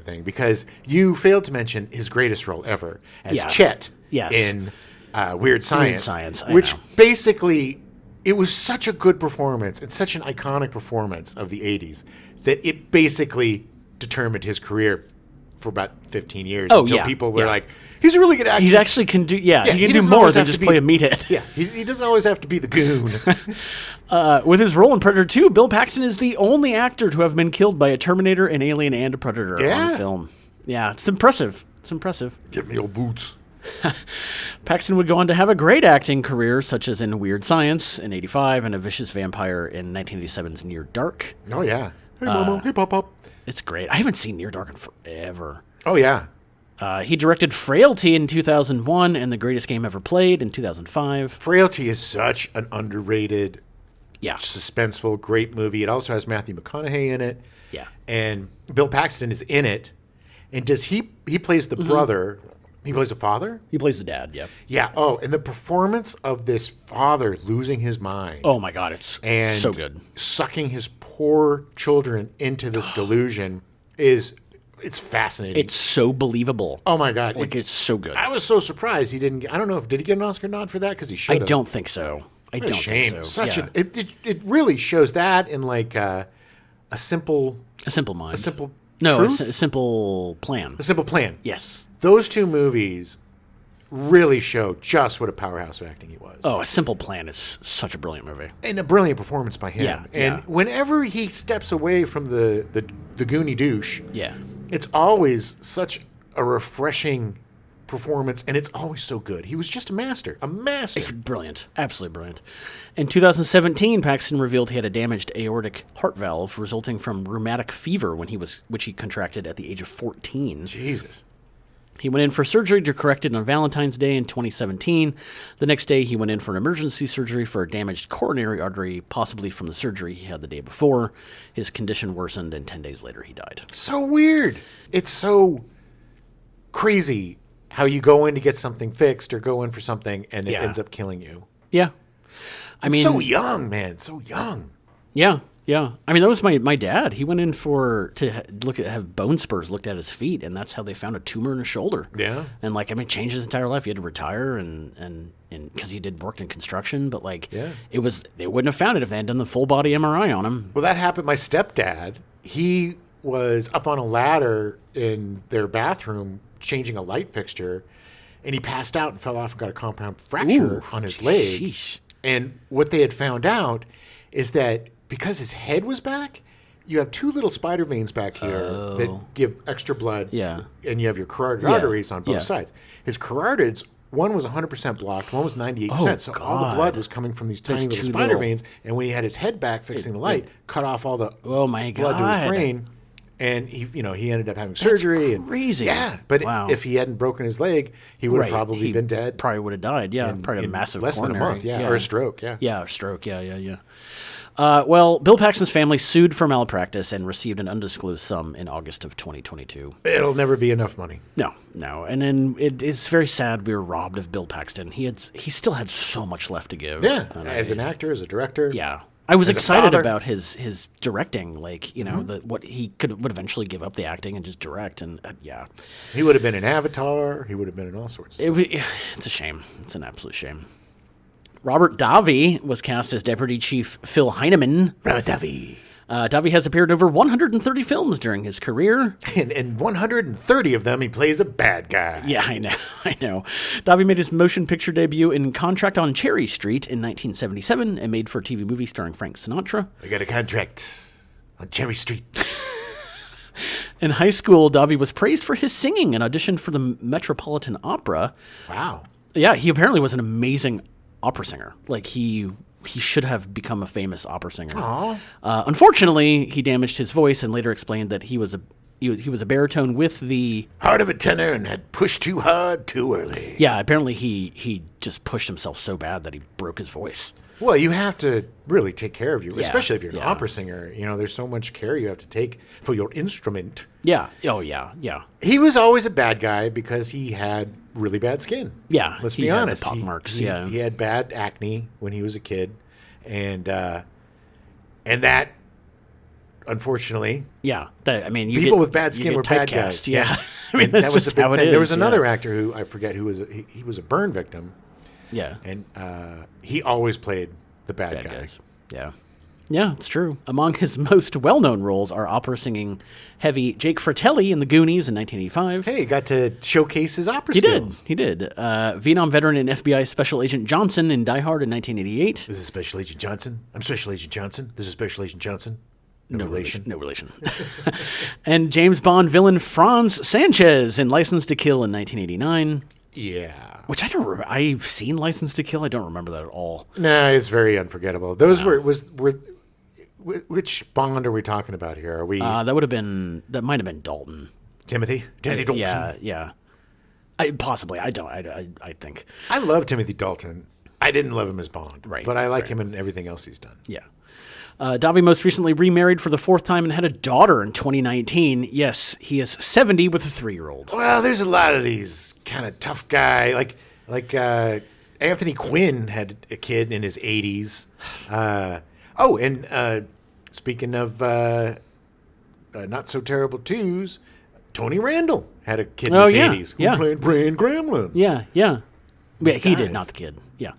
thing, because you failed to mention his greatest role ever as Chet in Weird Science. Which basically... It was such a good performance and such an iconic performance of the 80s that it basically determined his career for about 15 years until people were like, he's a really good actor. He actually can do, he can do more than just play a meathead. Yeah, he doesn't always have to be the goon. With his role in Predator 2, Bill Paxton is the only actor to have been killed by a Terminator, an alien, and a Predator on film. Yeah, it's impressive. Get me your boots. Paxton would go on to have a great acting career, such as in Weird Science in 1985 and A Vicious Vampire in 1987's Near Dark. Oh, yeah. Hey, Mama. Hey, Pop. It's great. I haven't seen Near Dark in forever. Oh, yeah. He directed Frailty in 2001 and The Greatest Game Ever Played in 2005. Frailty is such an underrated, suspenseful, great movie. It also has Matthew McConaughey in it. Yeah. And Bill Paxton is in it. And he plays the brother He plays a father? He plays the dad, yeah. Yeah. Oh, and the performance of this father losing his mind. Oh, my God. It's so good. Sucking his poor children into this delusion it's fascinating. It's so believable. Oh, my God. It's so good. I was so surprised he didn't get, I don't know, did he get an Oscar nod for that? Because he should have. I don't think so. I don't think so. It really shows that in like a simple mind. A simple truth? A simple plan. A simple plan. Yes. Those two movies really show just what a powerhouse of acting he was. Oh, A Simple Plan is such a brilliant movie. And a brilliant performance by him. Yeah, and whenever he steps away from the Goonie douche, it's always such a refreshing performance, and it's always so good. He was just a master. Brilliant. Absolutely brilliant. In 2017, Paxton revealed he had a damaged aortic heart valve resulting from rheumatic fever which he contracted at the age of 14. Jesus. He went in for surgery to correct it on Valentine's Day in 2017. The next day, he went in for an emergency surgery for a damaged coronary artery, possibly from the surgery he had the day before. His condition worsened, and 10 days later, he died. So weird. It's so crazy how you go in to get something fixed or go in for something, and it ends up killing you. Yeah. I mean, so young, man. So young. Yeah. Yeah, I mean, that was my dad. He went in to have bone spurs looked at his feet, and that's how they found a tumor in his shoulder. Yeah, and changed his entire life. He had to retire, and because he worked in construction, but they wouldn't have found it if they had done the full body MRI on him. Well, that happened. My stepdad, he was up on a ladder in their bathroom changing a light fixture, and he passed out and fell off and got a compound fracture on his leg. Sheesh. And what they had found out is that because his head was back, you have two little spider veins back here that give extra blood. Yeah. And you have your carotid arteries on both sides. His carotids, one was 100% blocked, one was 98%. So all the blood was coming from these tiny little spider veins. And when he had his head back fixing the light, cut off all the blood to his brain. And he ended up having surgery. That's crazy. But if he hadn't broken his leg, he would have probably been dead. Probably would have died. Yeah, probably a massive less than a month. Or a stroke. Yeah, a stroke. Yeah. Well, Bill Paxton's family sued for malpractice and received an undisclosed sum in August of 2022. It'll never be enough money. No. And then it's very sad we were robbed of Bill Paxton. He still had so much left to give. Yeah, as an actor, as a director. Yeah. I was excited about his directing, what he would eventually give up the acting and just direct, and he would have been in Avatar. He would have been in all sorts of stuff. It's a shame. It's an absolute shame. Robert Davi was cast as Deputy Chief Phil Heineman. Robert Davi. Davi has appeared in over 130 films during his career. And in 130 of them, he plays a bad guy. Yeah, I know. Davi made his motion picture debut in Contract on Cherry Street in 1977, a made-for-TV movie starring Frank Sinatra. I got a contract on Cherry Street. In high school, Davi was praised for his singing and auditioned for the Metropolitan Opera. Wow. Yeah, he apparently was an amazing opera singer. He should have become a famous opera singer. Unfortunately, he damaged his voice and later explained that he was a baritone with the heart of a tenor and had pushed too hard too early. Yeah, apparently he just pushed himself so bad that he broke his voice. Well, you have to really take care of you, especially if you're an opera singer. There's so much care you have to take for your instrument. Yeah. Oh, yeah. He was always a bad guy because he had really bad skin. Yeah. Let's be honest. He had pockmarks. He had bad acne when he was a kid, and that, unfortunately. Yeah. People with bad skin were bad guys. Yeah. That's just how it is. There was another actor who I forget who was he was a burn victim. Yeah. And he always played the bad guys. Yeah. Yeah, it's true. Among his most well-known roles are opera singing heavy Jake Fratelli in The Goonies in 1985. Hey, he got to showcase his opera skills. He did. Vietnam veteran and FBI Special Agent Johnson in Die Hard in 1988. This is Special Agent Johnson. I'm Special Agent Johnson. This is Special Agent Johnson. No relation. No relation. And James Bond villain Franz Sanchez in License to Kill in 1989. Yeah. Which I don't remember. I've seen License to Kill. I don't remember that at all. Nah, it's very unforgettable. Those were which Bond are we talking about here? Are we? That might have been Dalton. Timothy Dalton. Yeah. Possibly. I think. I love Timothy Dalton. I didn't love him as Bond, Right, but I like him in everything else he's done. Yeah. Davi most recently remarried for the 4th time and had a daughter in 2019. Yes, he is 70 with a 3-year-old. Well, there's a lot of these kind of tough guy, like Anthony Quinn had a kid in his 80s. Speaking of not so terrible twos, Tony Randall had a kid in his 80s who played Brain Gremlin. Yeah. He did, not the kid. Yeah.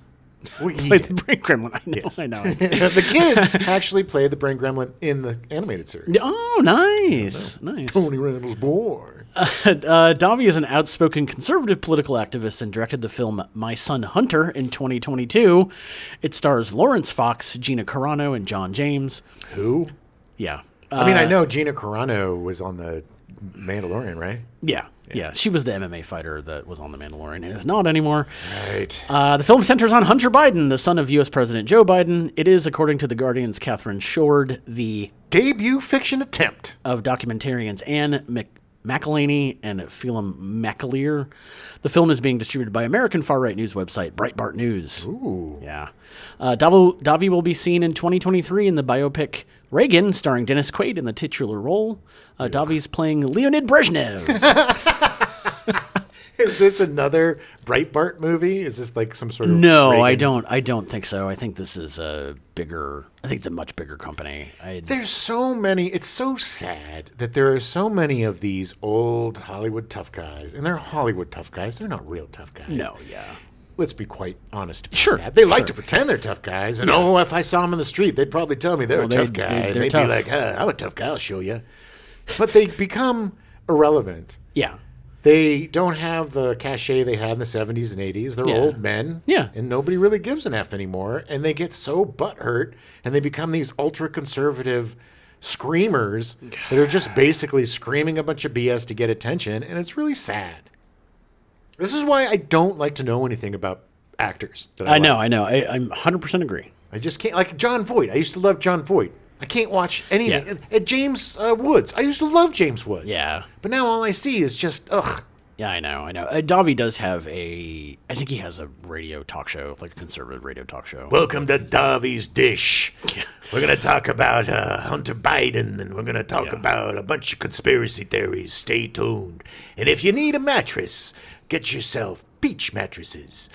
Well, played the Brain Gremlin. I know. The kid actually played the Brain Gremlin in the animated series. Oh, nice. Tony Randall's boy. Davi is an outspoken conservative political activist and directed the film My Son Hunter in 2022. It stars Lawrence Fox, Gina Carano, and John James. Who? Yeah. I know Gina Carano was on the Mandalorian, right? Yeah. She was the MMA fighter that was on The Mandalorian and is not anymore. Right. The film centers on Hunter Biden, the son of U.S. President Joe Biden. It is, according to The Guardian's Catherine Shord, the debut fiction attempt of documentarians Anne McElhaney and Phelim McAleer. The film is being distributed by American far-right news website Breitbart News. Ooh. Yeah. Davi will be seen in 2023 in the biopic Reagan, starring Dennis Quaid in the titular role. Davi's playing Leonid Brezhnev. Is this another Breitbart movie? Is this like some sort of No, Reagan? I don't think so. I think this is I think it's a much bigger company. There's so many. It's so sad that there are so many of these old Hollywood tough guys, and they're Hollywood tough guys. They're not real tough guys. No, yeah. Let's be quite honest about Sure. that. They like to pretend they're tough guys, and if I saw them in the street, they'd probably tell me they're a tough guy, and they'd be like, I'm a tough guy, I'll show you. But they become irrelevant. Yeah. They don't have the cachet they had in the 70s and 80s. They're old men. Yeah. And nobody really gives an F anymore. And they get so butthurt, and they become these ultra-conservative screamers that are just basically screaming a bunch of BS to get attention, and it's really sad. This is why I don't like to know anything about actors. I know. I 100% agree. I just can't. Like John Voight. I used to love John Voight. I can't watch anything. And James Woods. I used to love James Woods. Yeah. But now all I see is just, ugh. Yeah, I know. Davi does have I think he has a radio talk show, like a conservative radio talk show. Welcome to Davi's Dish. We're going to talk about Hunter Biden, and we're going to talk about a bunch of conspiracy theories. Stay tuned. And if you need a mattress, get yourself Peach Mattresses.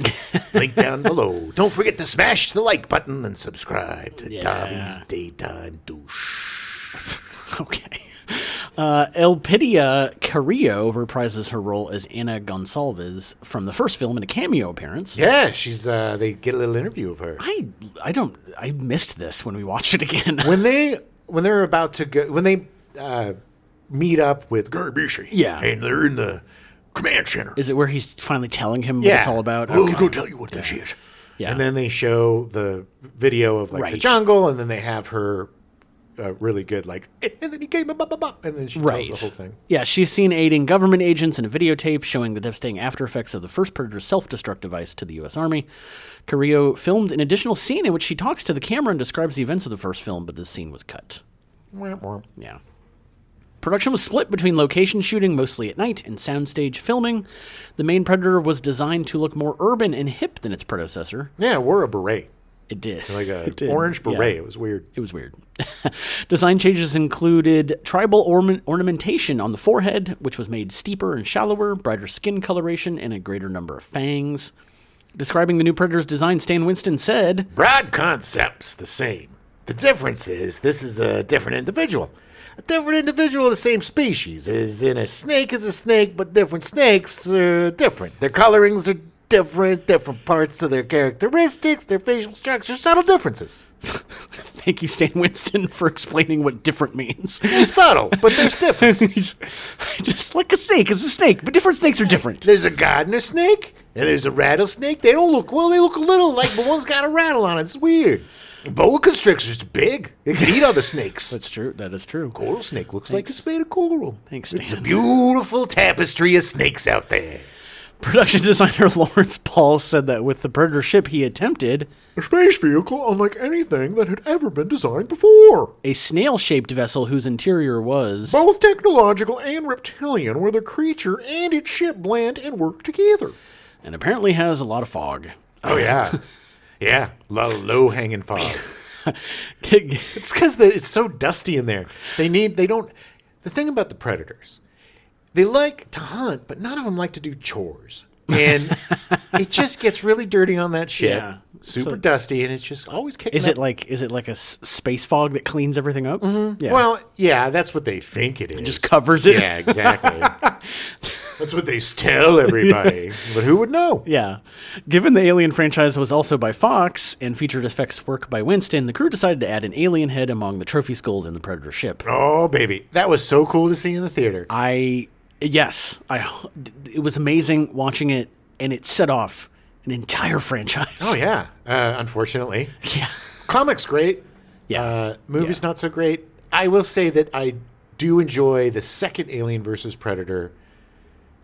Link down below. Don't forget to smash the like button and subscribe to Davi's Daytime Douche. Okay. Elpidia Carrillo reprises her role as Ana Gonçalves from the first film in a cameo appearance. Yeah, she's. They get a little interview of her. I missed this when we watched it again. when they're about to go, when they meet up with Guy Ritchie, and they're in the command center. Is it where he's finally telling him what it's all about? We'll go tell you what this is. Yeah. And then they show the video of the jungle, and then they have her really good, and then he came, and then she tells the whole thing. Yeah, she's seen aiding government agents in a videotape showing the devastating after effects of the first Predator's self-destruct device to the U.S. Army. Carrillo filmed an additional scene in which she talks to the camera and describes the events of the first film, but this scene was cut. Yeah. Production was split between location shooting, mostly at night, and soundstage filming. The main Predator was designed to look more urban and hip than its predecessor. Yeah, it wore a beret. It did. Like an orange beret. Yeah. It was weird. It was weird. Design changes included tribal ornamentation on the forehead, which was made steeper and shallower, brighter skin coloration, and a greater number of fangs. Describing the new Predator's design, Stan Winston said, "Broad concept's the same. The difference is this is a different individual. A different individual of the same species. As in a snake is a snake, but different snakes are different. Their colorings are different parts of their characteristics, their facial structure, subtle differences." Thank you, Stan Winston, for explaining what different means. It's subtle, but there's differences. Just like a snake is a snake, but different snakes are different. There's a gardener snake, and there's a rattlesnake. They don't look, they look a little alike, but one's got a rattle on it. It's weird. Boa constrictor's big. They can eat other snakes. That's true. That is true. Coral snake looks like it's made of coral. Thanks, Stan. It's a beautiful tapestry of snakes out there. Production designer Lawrence Paul said that with the Predator ship he attempted a space vehicle unlike anything that had ever been designed before. A snail-shaped vessel whose interior was both technological and reptilian, where the creature and its ship blend and work together. And apparently has a lot of fog. Oh, yeah. Yeah, low hanging fog. It's because it's so dusty in there. The thing about the predators, they like to hunt, but none of them like to do chores. And it just gets really dirty on that ship. Yeah. Super dusty, and it's just always kicking up. Is it like a space fog that cleans everything up? Mm-hmm. Yeah. Well, yeah, that's what they think it is. It just covers it? Yeah, exactly. That's what they tell everybody. But who would know? Yeah. Given the Alien franchise was also by Fox and featured effects work by Winston, the crew decided to add an alien head among the trophy skulls in the Predator ship. Oh, baby. That was so cool to see in the theater. Yes. It was amazing watching it, and it set off an entire franchise. Oh, yeah. Unfortunately. Yeah. Comics, great. Yeah. Movies, not so great. I will say that I do enjoy the second Alien versus Predator.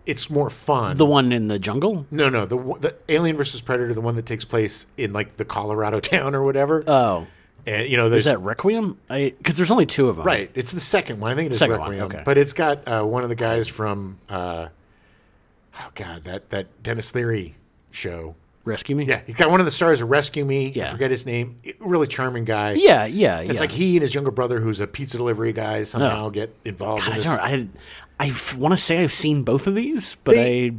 It's more fun. The one in the jungle? No. The Alien versus Predator, the one that takes place in, like, the Colorado town or whatever. Oh. And, is that Requiem? Because there's only 2 of them. Right. It's the second one. I think it is second Requiem. One, okay. But it's got one of the guys from, that Dennis Leary show. Rescue Me? Yeah. He got one of the stars of Rescue Me. Yeah. I forget his name. Really charming guy. Yeah. It's like he and his younger brother, who's a pizza delivery guy, somehow get involved in this. I want to say I've seen both of these, but the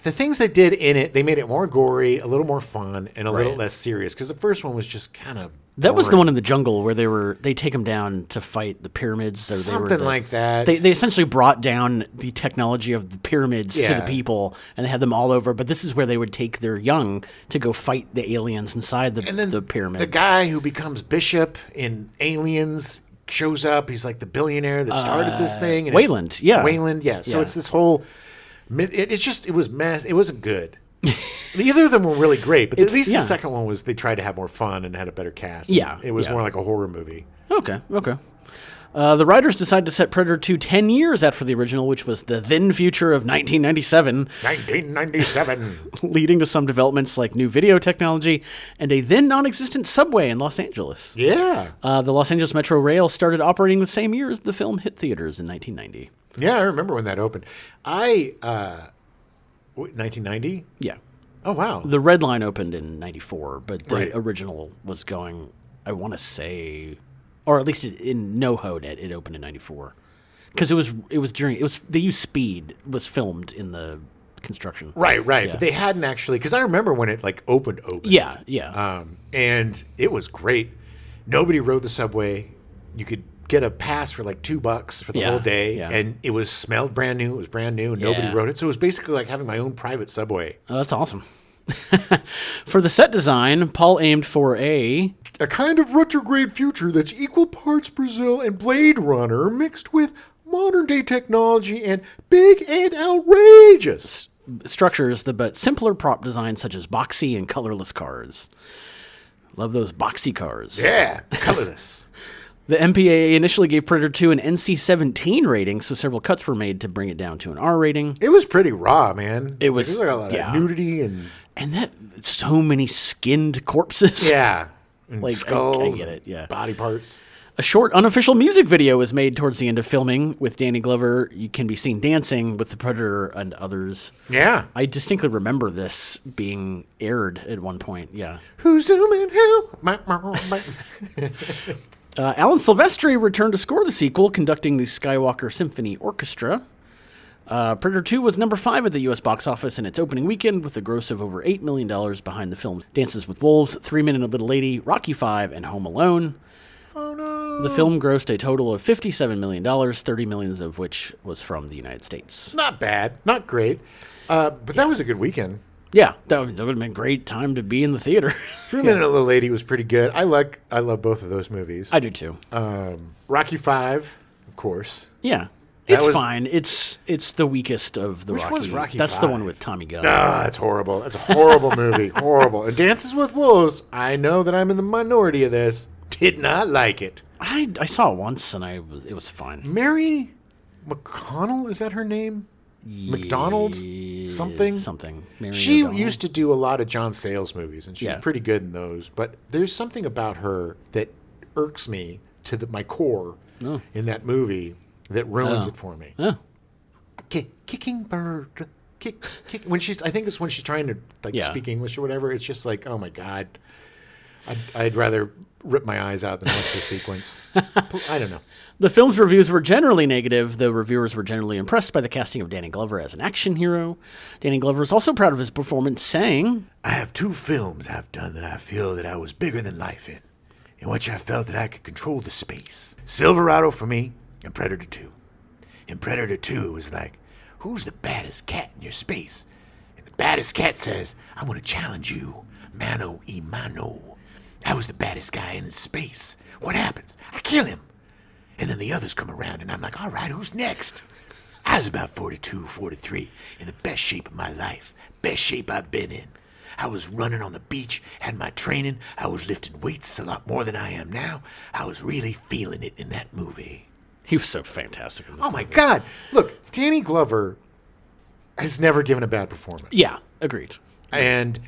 things they did in it, they made it more gory, a little more fun, and a little less serious. Because the first one was just kind of that was the one in the jungle where they take them down to fight the pyramids. Something like that. They essentially brought down the technology of the pyramids to the people, and they had them all over. But this is where they would take their young to go fight the aliens inside the pyramid. The guy who becomes Bishop in Aliens shows up. He's like the billionaire that started this thing. And Wayland, yeah. So it's this whole. It was mess. It wasn't good. Either of them were really great, but at least the second one was they tried to have more fun and had a better cast. Yeah, it was more like a horror movie. Okay. The writers decided to set Predator 2 10 years after the original, which was the then future of 1997. 1997. Leading to some developments like new video technology and a then non-existent subway in Los Angeles. Yeah. The Los Angeles Metro Rail started operating the same year as the film hit theaters in 1990. Yeah, I remember when that opened. 1990? Yeah. Oh, wow. The Red Line opened in 94, but the original was going, I want to say, or at least in NoHo it opened in 94. Because they used speed, it was filmed in the construction. Right. Yeah. But they hadn't actually, because I remember when it like opened. Yeah. And it was great. Nobody rode the subway. You could get a pass for like $2 for the whole day, and it was smelled brand new. It was brand new, and nobody rode it. So it was basically like having my own private subway. Oh, that's awesome. For the set design, Paul aimed for a kind of retrograde future that's equal parts Brazil and Blade Runner mixed with modern day technology and big and outrageous structures, but simpler prop designs such as boxy and colorless cars. Love those boxy cars. Yeah, colorless. The MPAA initially gave Predator 2 an NC-17 rating, so several cuts were made to bring it down to an R rating. It was pretty raw, man. It was like a lot of nudity and that so many skinned corpses. Yeah, and like skulls. I get it. Yeah, body parts. A short unofficial music video was made towards the end of filming with Danny Glover. You can be seen dancing with the Predator and others. Yeah, I distinctly remember this being aired at one point. Yeah. Who's zooming who? Alan Silvestri returned to score the sequel, conducting the Skywalker Symphony Orchestra. Predator 2 was number 5 at the U.S. box office in its opening weekend, with a gross of over $8 million behind the films Dances with Wolves, 3 Men and a Little Lady, Rocky V, and Home Alone. Oh, no. The film grossed a total of $57 million, $30 million of which was from the United States. Not bad. Not great. But that was a good weekend. Yeah, that would have been a great time to be in the theater. 3 Men and a Little Lady was pretty good. I love both of those movies. I do too. Rocky V, of course. Yeah, it's fine. It's the weakest of the Which Rocky. One's Rocky That's V? the one with Tommy Gunn. No, that's horrible. That's a horrible movie. Horrible. And Dances with Wolves, I know that I'm in the minority of this. Did not like it. I saw it once and it was fine. Mary McConnell, is that her name? McDonald? Something. She used to do a lot of John Sayles movies, and she's pretty good in those. But there's something about her that irks me to my core in that movie that ruins it for me. Oh. Kicking bird. kick. When she's, I think it's when she's trying to speak English or whatever. It's just like, oh my God, I'd rather rip my eyes out than watch this sequence. I don't know. The film's reviews were generally negative, though reviewers were generally impressed by the casting of Danny Glover as an action hero. Danny Glover was also proud of his performance, saying, I have 2 films I've done that I feel that I was bigger than life in which I felt that I could control the space. Silverado for me, and Predator 2. In Predator 2, it was like, who's the baddest cat in your space? And the baddest cat says, I'm going to challenge you, mano y mano. I was the baddest guy in space. What happens? I kill him. And then the others come around, and I'm like, all right, who's next? I was about 42, 43, in the best shape of my life. Best shape I've been in. I was running on the beach, had my training. I was lifting weights a lot more than I am now. I was really feeling it in that movie. He was so fantastic in this movie. My God. Look, Danny Glover has never given a bad performance. Yeah, agreed. And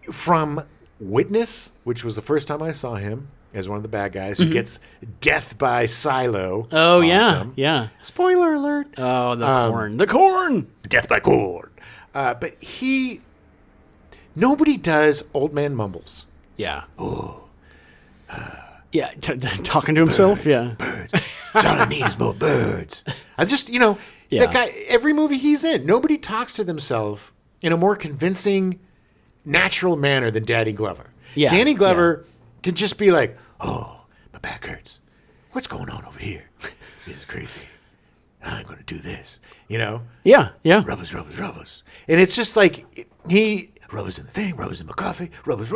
from Witness, which was the first time I saw him as one of the bad guys who gets death by silo. Oh, awesome. yeah. Spoiler alert. Oh, the corn. Death by corn. But nobody does Old Man Mumbles. Yeah. Oh. Yeah, talking to himself. Birds, Yeah. Birds. That's all I need is more birds. I just, that guy, every movie he's in, nobody talks to themselves in a more convincing, natural manner than Danny Glover. Yeah. Danny Glover can just be like, oh, my back hurts. What's going on over here? This is crazy. I'm going to do this. Yeah. Rubbers. And it's just like, Rubbers in the thing, rubbers in my coffee, rubbers.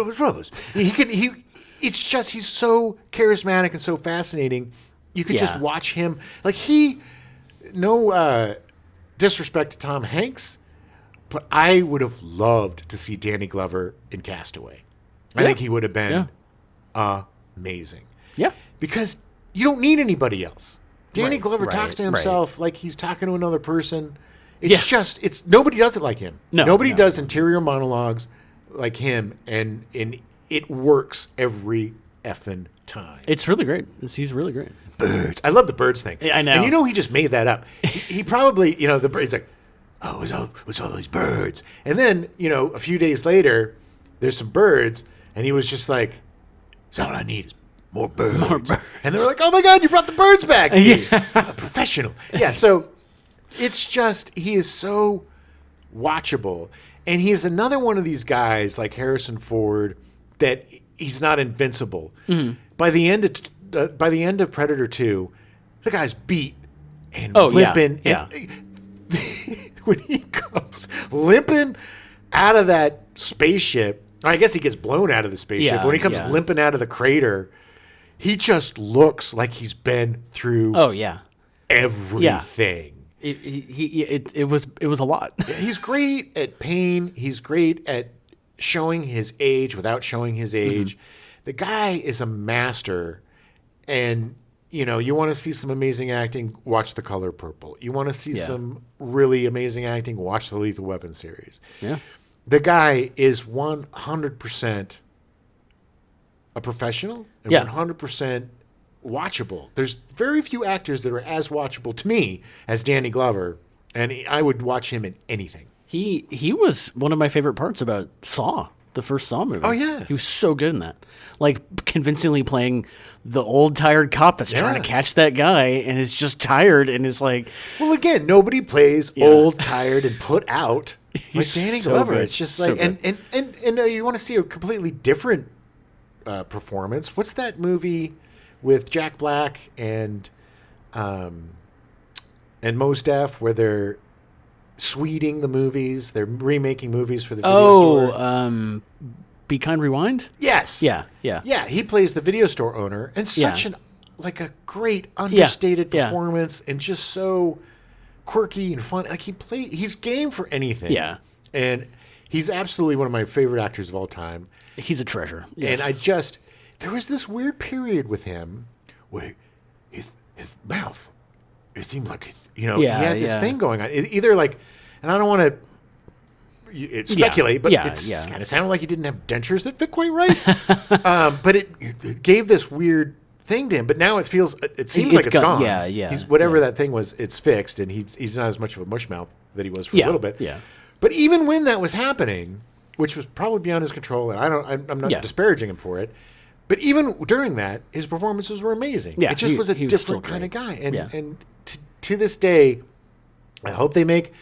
It's just, he's so charismatic and so fascinating. You could just watch him. Like no disrespect to Tom Hanks, but I would have loved to see Danny Glover in Castaway. I think he would have been amazing. Yeah. Because you don't need anybody else. Danny Glover talks to himself like he's talking to another person. It's nobody does it like him. Nobody does interior monologues like him, and it works every effing time. It's really great. He's really great. Birds. I love the birds thing. I know. And he just made that up. He probably, the birds like, oh, what's all these birds? And then, a few days later, there's some birds, and he was just like, that's all I need is more birds. And they were like, oh my God, you brought the birds back. A professional. Yeah, so it's just, he is so watchable. And he is another one of these guys like Harrison Ford that he's not invincible. Mm-hmm. By the end of Predator 2, the guy's beat and limping. Yeah. When he comes limping out of that spaceship, I guess he gets blown out of the spaceship. But when he comes limping out of the crater, he just looks like he's been through everything. It was a lot. He's great at pain. He's great at showing his age without showing his age. Mm-hmm. The guy is a master. And, you want to see some amazing acting, watch The Color Purple. You want to see some really amazing acting, watch the Lethal Weapon series. Yeah. The guy is 100% a professional and 100% watchable. There's very few actors that are as watchable to me as Danny Glover, and I would watch him in anything. He was one of my favorite parts about Saw, the first Saw movie. Oh, yeah. He was so good in that. Like, convincingly playing the old, tired cop that's trying to catch that guy and is just tired and is like... Well, again, nobody plays old, tired, and put out like Danny Glover. Good. It's just like... And you want to see a completely different performance. What's that movie with Jack Black and Mos Def where they're sweeting the movies? They're remaking movies for the video store. Be Kind, Rewind? Yes. Yeah. He plays the video store owner, and such a great understated performance, and just so quirky and fun. Like he's game for anything. Yeah. And he's absolutely one of my favorite actors of all time. He's a treasure. Yes. And there was this weird period with him where his mouth, it seemed like he had this thing going on. Either like, and I don't want to speculate, but it kind of sounded like he didn't have dentures that fit quite right. But it gave this weird thing to him. But now it seems like it's gone. Yeah. Whatever that thing was, it's fixed, and he's not as much of a mush mouth that he was for a little bit. Yeah. But even when that was happening, which was probably beyond his control, and I'm not disparaging him for it, but even during that, his performances were amazing. Yeah, it just was a different kind of guy. And to this day, I hope they make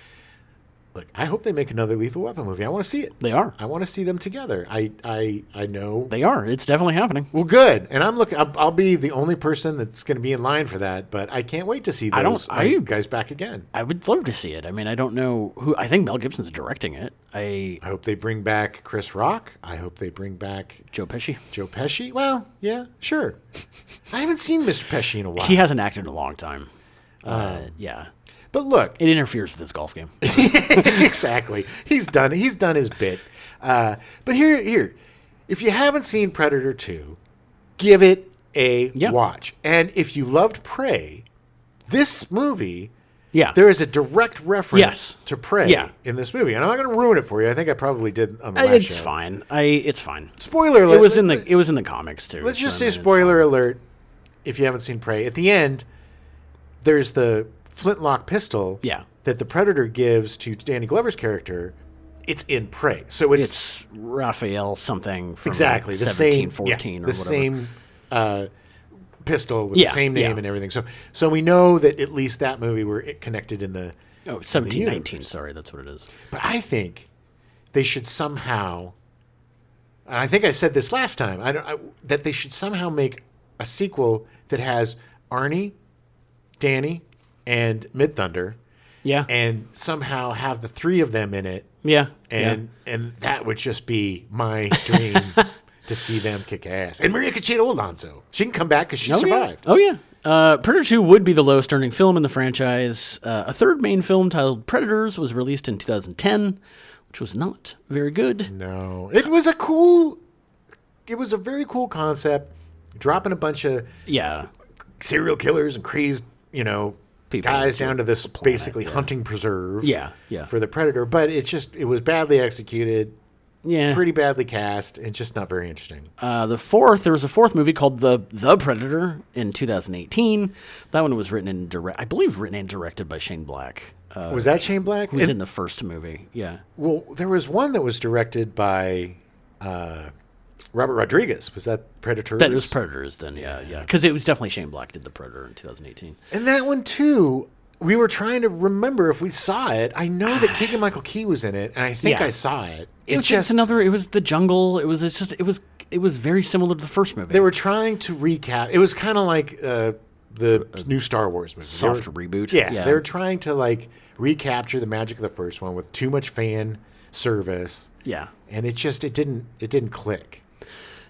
another Lethal Weapon movie. I want to see it. They are. I want to see them together. I know they are. It's definitely happening. Well, good. And I'm looking. I'll be the only person that's going to be in line for that. But I can't wait to see those guys back again. I would love to see it. I mean, I don't know who. I think Mel Gibson's directing it. I hope they bring back Chris Rock. I hope they bring back Joe Pesci. Joe Pesci. Well, yeah, sure. I haven't seen Mr. Pesci in a while. He hasn't acted in a long time. Yeah. But look, it interferes with his golf game. Exactly. He's done his bit. But here, if you haven't seen Predator 2, give it a watch. And if you loved Prey, this movie, there is a direct reference to Prey in this movie. And I'm not going to ruin it for you. I think I probably did on the last show. It's fine. It's fine. Spoiler alert. It was in the comics too. Let's just say spoiler alert. If you haven't seen Prey, at the end, there's the flintlock pistol that the Predator gives to Danny Glover's character. It's in Prey, so it's Raphael something from exactly like the 1714 same, or the whatever. Same pistol with the same name and everything. So we know that at least that movie were connected in the 1719. Sorry, that's what it is. But I think they should somehow, and I think I said this last time, that they should somehow make a sequel that has Arnie, Danny, and Mid-Thunder. Yeah. And somehow have the three of them in it. Yeah. And that would just be my dream to see them kick ass. And Maria Conchita Alonso. She can come back because she survived. Yeah. Oh, yeah. Predator 2 would be the lowest earning film in the franchise. A third main film titled Predators was released in 2010, which was not very good. No. It was a very cool concept. Dropping a bunch of serial killers and crazy, people guys down to this basically hunting preserve for the Predator. But it was badly executed, pretty badly cast, and just not very interesting. There was a fourth movie called The Predator in 2018. That one was written and directed by Shane Black. Was that Shane Black? Who was in the first movie, yeah. Well, there was one that was directed by Robert Rodriguez. Was that Predators? That was Predators then, yeah. Because it was definitely Shane Black did The Predator in 2018. And that one, too, we were trying to remember if we saw it. I know that Keegan-Michael Key was in it, and I think I saw it. It was the jungle. It was very similar to the first movie. They were trying to recap. It was kind of like the new Star Wars movie. Soft reboot. Yeah, they were trying to recapture the magic of the first one with too much fan service. Yeah. And it didn't click.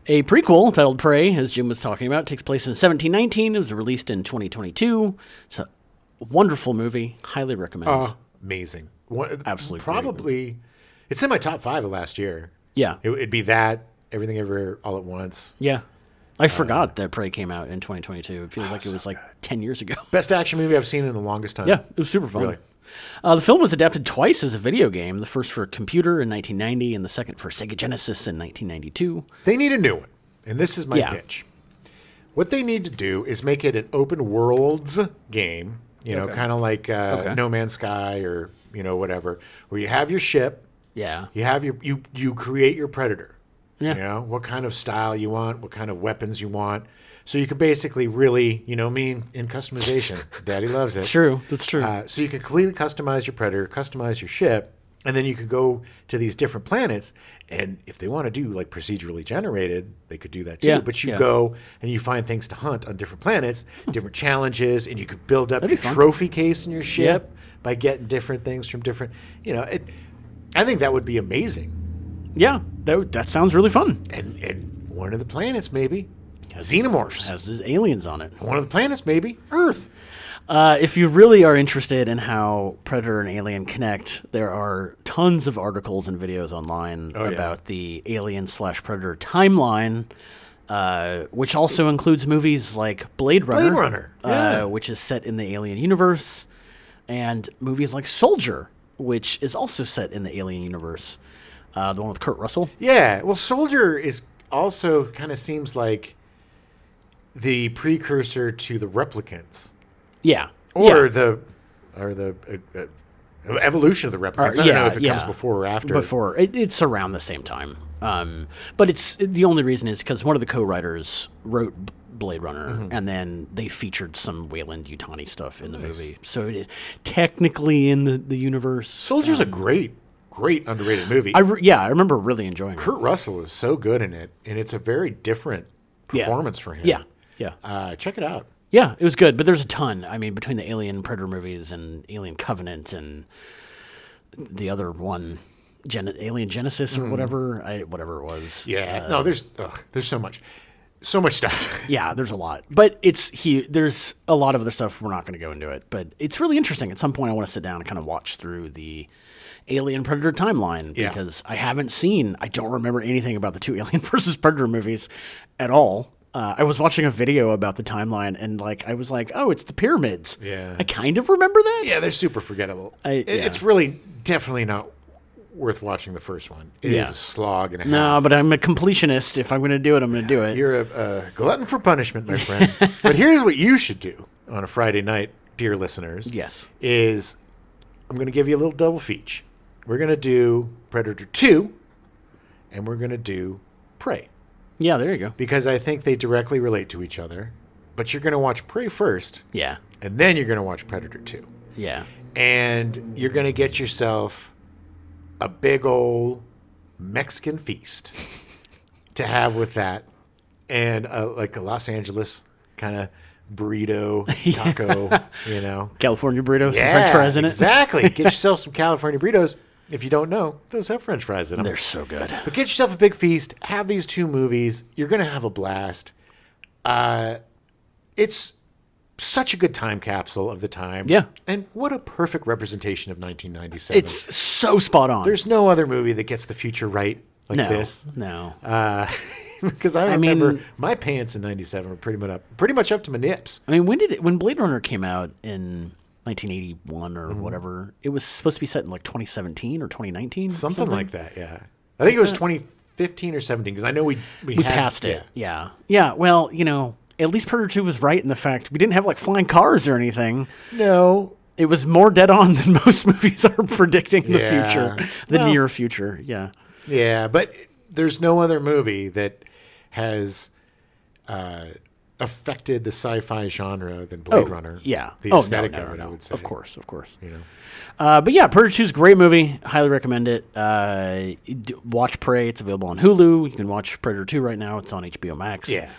A prequel titled Prey, as Jim was talking about, takes place in 1719. It was released in 2022. It's a wonderful movie. Highly recommend. Amazing. Absolutely. Probably, it's in my top 5 of last year. Yeah. It'd be that, Everything Everywhere All at Once. Yeah. I forgot that Prey came out in 2022. It feels like it was 10 years ago. Best action movie I've seen in the longest time. Yeah, it was super fun. Really. The film was adapted twice as a video game, the first for computer in 1990 and the second for Sega Genesis in 1992. They need a new one, and this is my pitch. What they need to do is make it an open worlds game, kind of like No Man's Sky or, whatever, where you have your ship. Yeah. You have you create your Predator. Yeah. What kind of style you want, what kind of weapons you want. So you can basically really, in customization. Daddy loves it. It's true. That's true. So you can completely customize your Predator, customize your ship, and then you could go to these different planets. And if they want to do procedurally generated, they could do that too. Yeah, but you go and you find things to hunt on different planets, different challenges, and you could build up your trophy case in your ship by getting different things from different. I think that would be amazing. Yeah, that sounds really fun. And one of the planets maybe. Xenomorphs. Has the aliens on it. One of the planets, maybe. Earth. If you really are interested in how Predator and Alien connect, there are tons of articles and videos online about the Alien/Predator timeline, which also includes movies like Blade Runner, which is set in the Alien universe, and movies like Soldier, which is also set in the Alien universe, the one with Kurt Russell. Yeah, well, Soldier is also kind of seems like the precursor to the Replicants. Yeah. Or the Evolution of the replicants. I don't know if it comes before or after. Before. It's around the same time. But the only reason is because one of the co-writers wrote Blade Runner, and then they featured some Weyland-Yutani stuff in the movie. So it is technically in the universe. Soldier's a great underrated movie. I remember really enjoying it. Kurt Russell is so good in it, and it's a very different performance for him. Yeah. Check it out. Yeah, it was good, but there's a ton. I mean, between the Alien Predator movies and Alien Covenant and the other one, Alien Genesis or whatever it was. Yeah, no, there's so much stuff. Yeah, there's a lot, but there's a lot of other stuff. We're not going to go into it, but it's really interesting. At some point, I want to sit down and kind of watch through the Alien Predator timeline because I don't remember anything about the two Alien versus Predator movies at all. I was watching a video about the timeline, and I was like, "Oh, it's the pyramids." Yeah, I kind of remember that. Yeah, they're super forgettable. It's really definitely not worth watching the first one. It is a slog and a half. No, but I'm a completionist. If I'm going to do it, I'm going to do it. You're a glutton for punishment, my friend. But here's what you should do on a Friday night, dear listeners. Yes, I'm going to give you a little double feature. We're going to do Predator 2, and we're going to do Prey. Yeah, there you go. Because I think they directly relate to each other. But you're going to watch Prey first. Yeah. And then you're going to watch Predator 2. Yeah. And you're going to get yourself a big old Mexican feast to have with that. And a Los Angeles kind of burrito, taco, California burritos, some French fries in it. Exactly. Get yourself some California burritos. If you don't know, those have French fries in them. They're so good. But get yourself a big feast. Have these two movies. You're going to have a blast. It's such a good time capsule of the time. Yeah. And what a perfect representation of 1997. It's so spot on. There's no other movie that gets the future right like this. No. Because I remember my pants in 97 were pretty much up to my nips. I mean, when Blade Runner came out in 1981 or whatever, it was supposed to be set in 2017 or 2019? Something like that, yeah. I think it was 2015 or 17 because I know we passed it. Yeah. Yeah, well, at least Predator 2 was right in the fact we didn't have flying cars or anything. No. It was more dead on than most movies are predicting the future, near future. Yeah. Yeah, but there's no other movie that has affected the sci-fi genre than Blade Runner. Yeah. The aesthetic of it, I would say. Of course. But yeah, Predator 2 is a great movie. Highly recommend it. Watch Prey. It's available on Hulu. You can watch Predator 2 right now. It's on HBO Max. Yeah.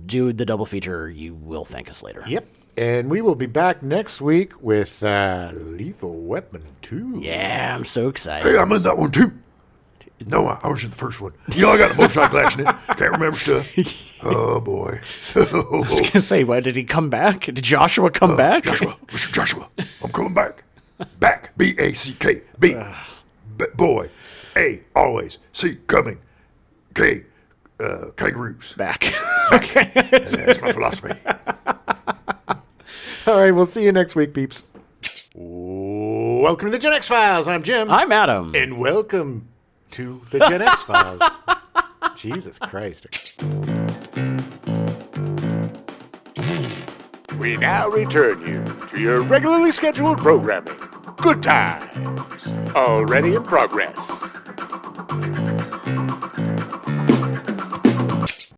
Do the double feature. You will thank us later. Yep. And we will be back next week with Lethal Weapon 2. Yeah, I'm so excited. Hey, I'm in that one too. No, I was in the first one. I got a motorcycle accident. Can't remember stuff. Oh, boy. I was going to say, why did he come back? Did Joshua come back? Mr. Joshua, I'm coming back. Back. B-A-C-K. B. Boy. A. Always. C. Coming. K. Kangaroos. Back. Okay. That's my philosophy. All right, we'll see you next week, peeps. Welcome to the Gen X Files. I'm Jim. I'm Adam. And welcome to the Gen X Files. Jesus Christ. We now return you to your regularly scheduled programming. Good times. Already in progress.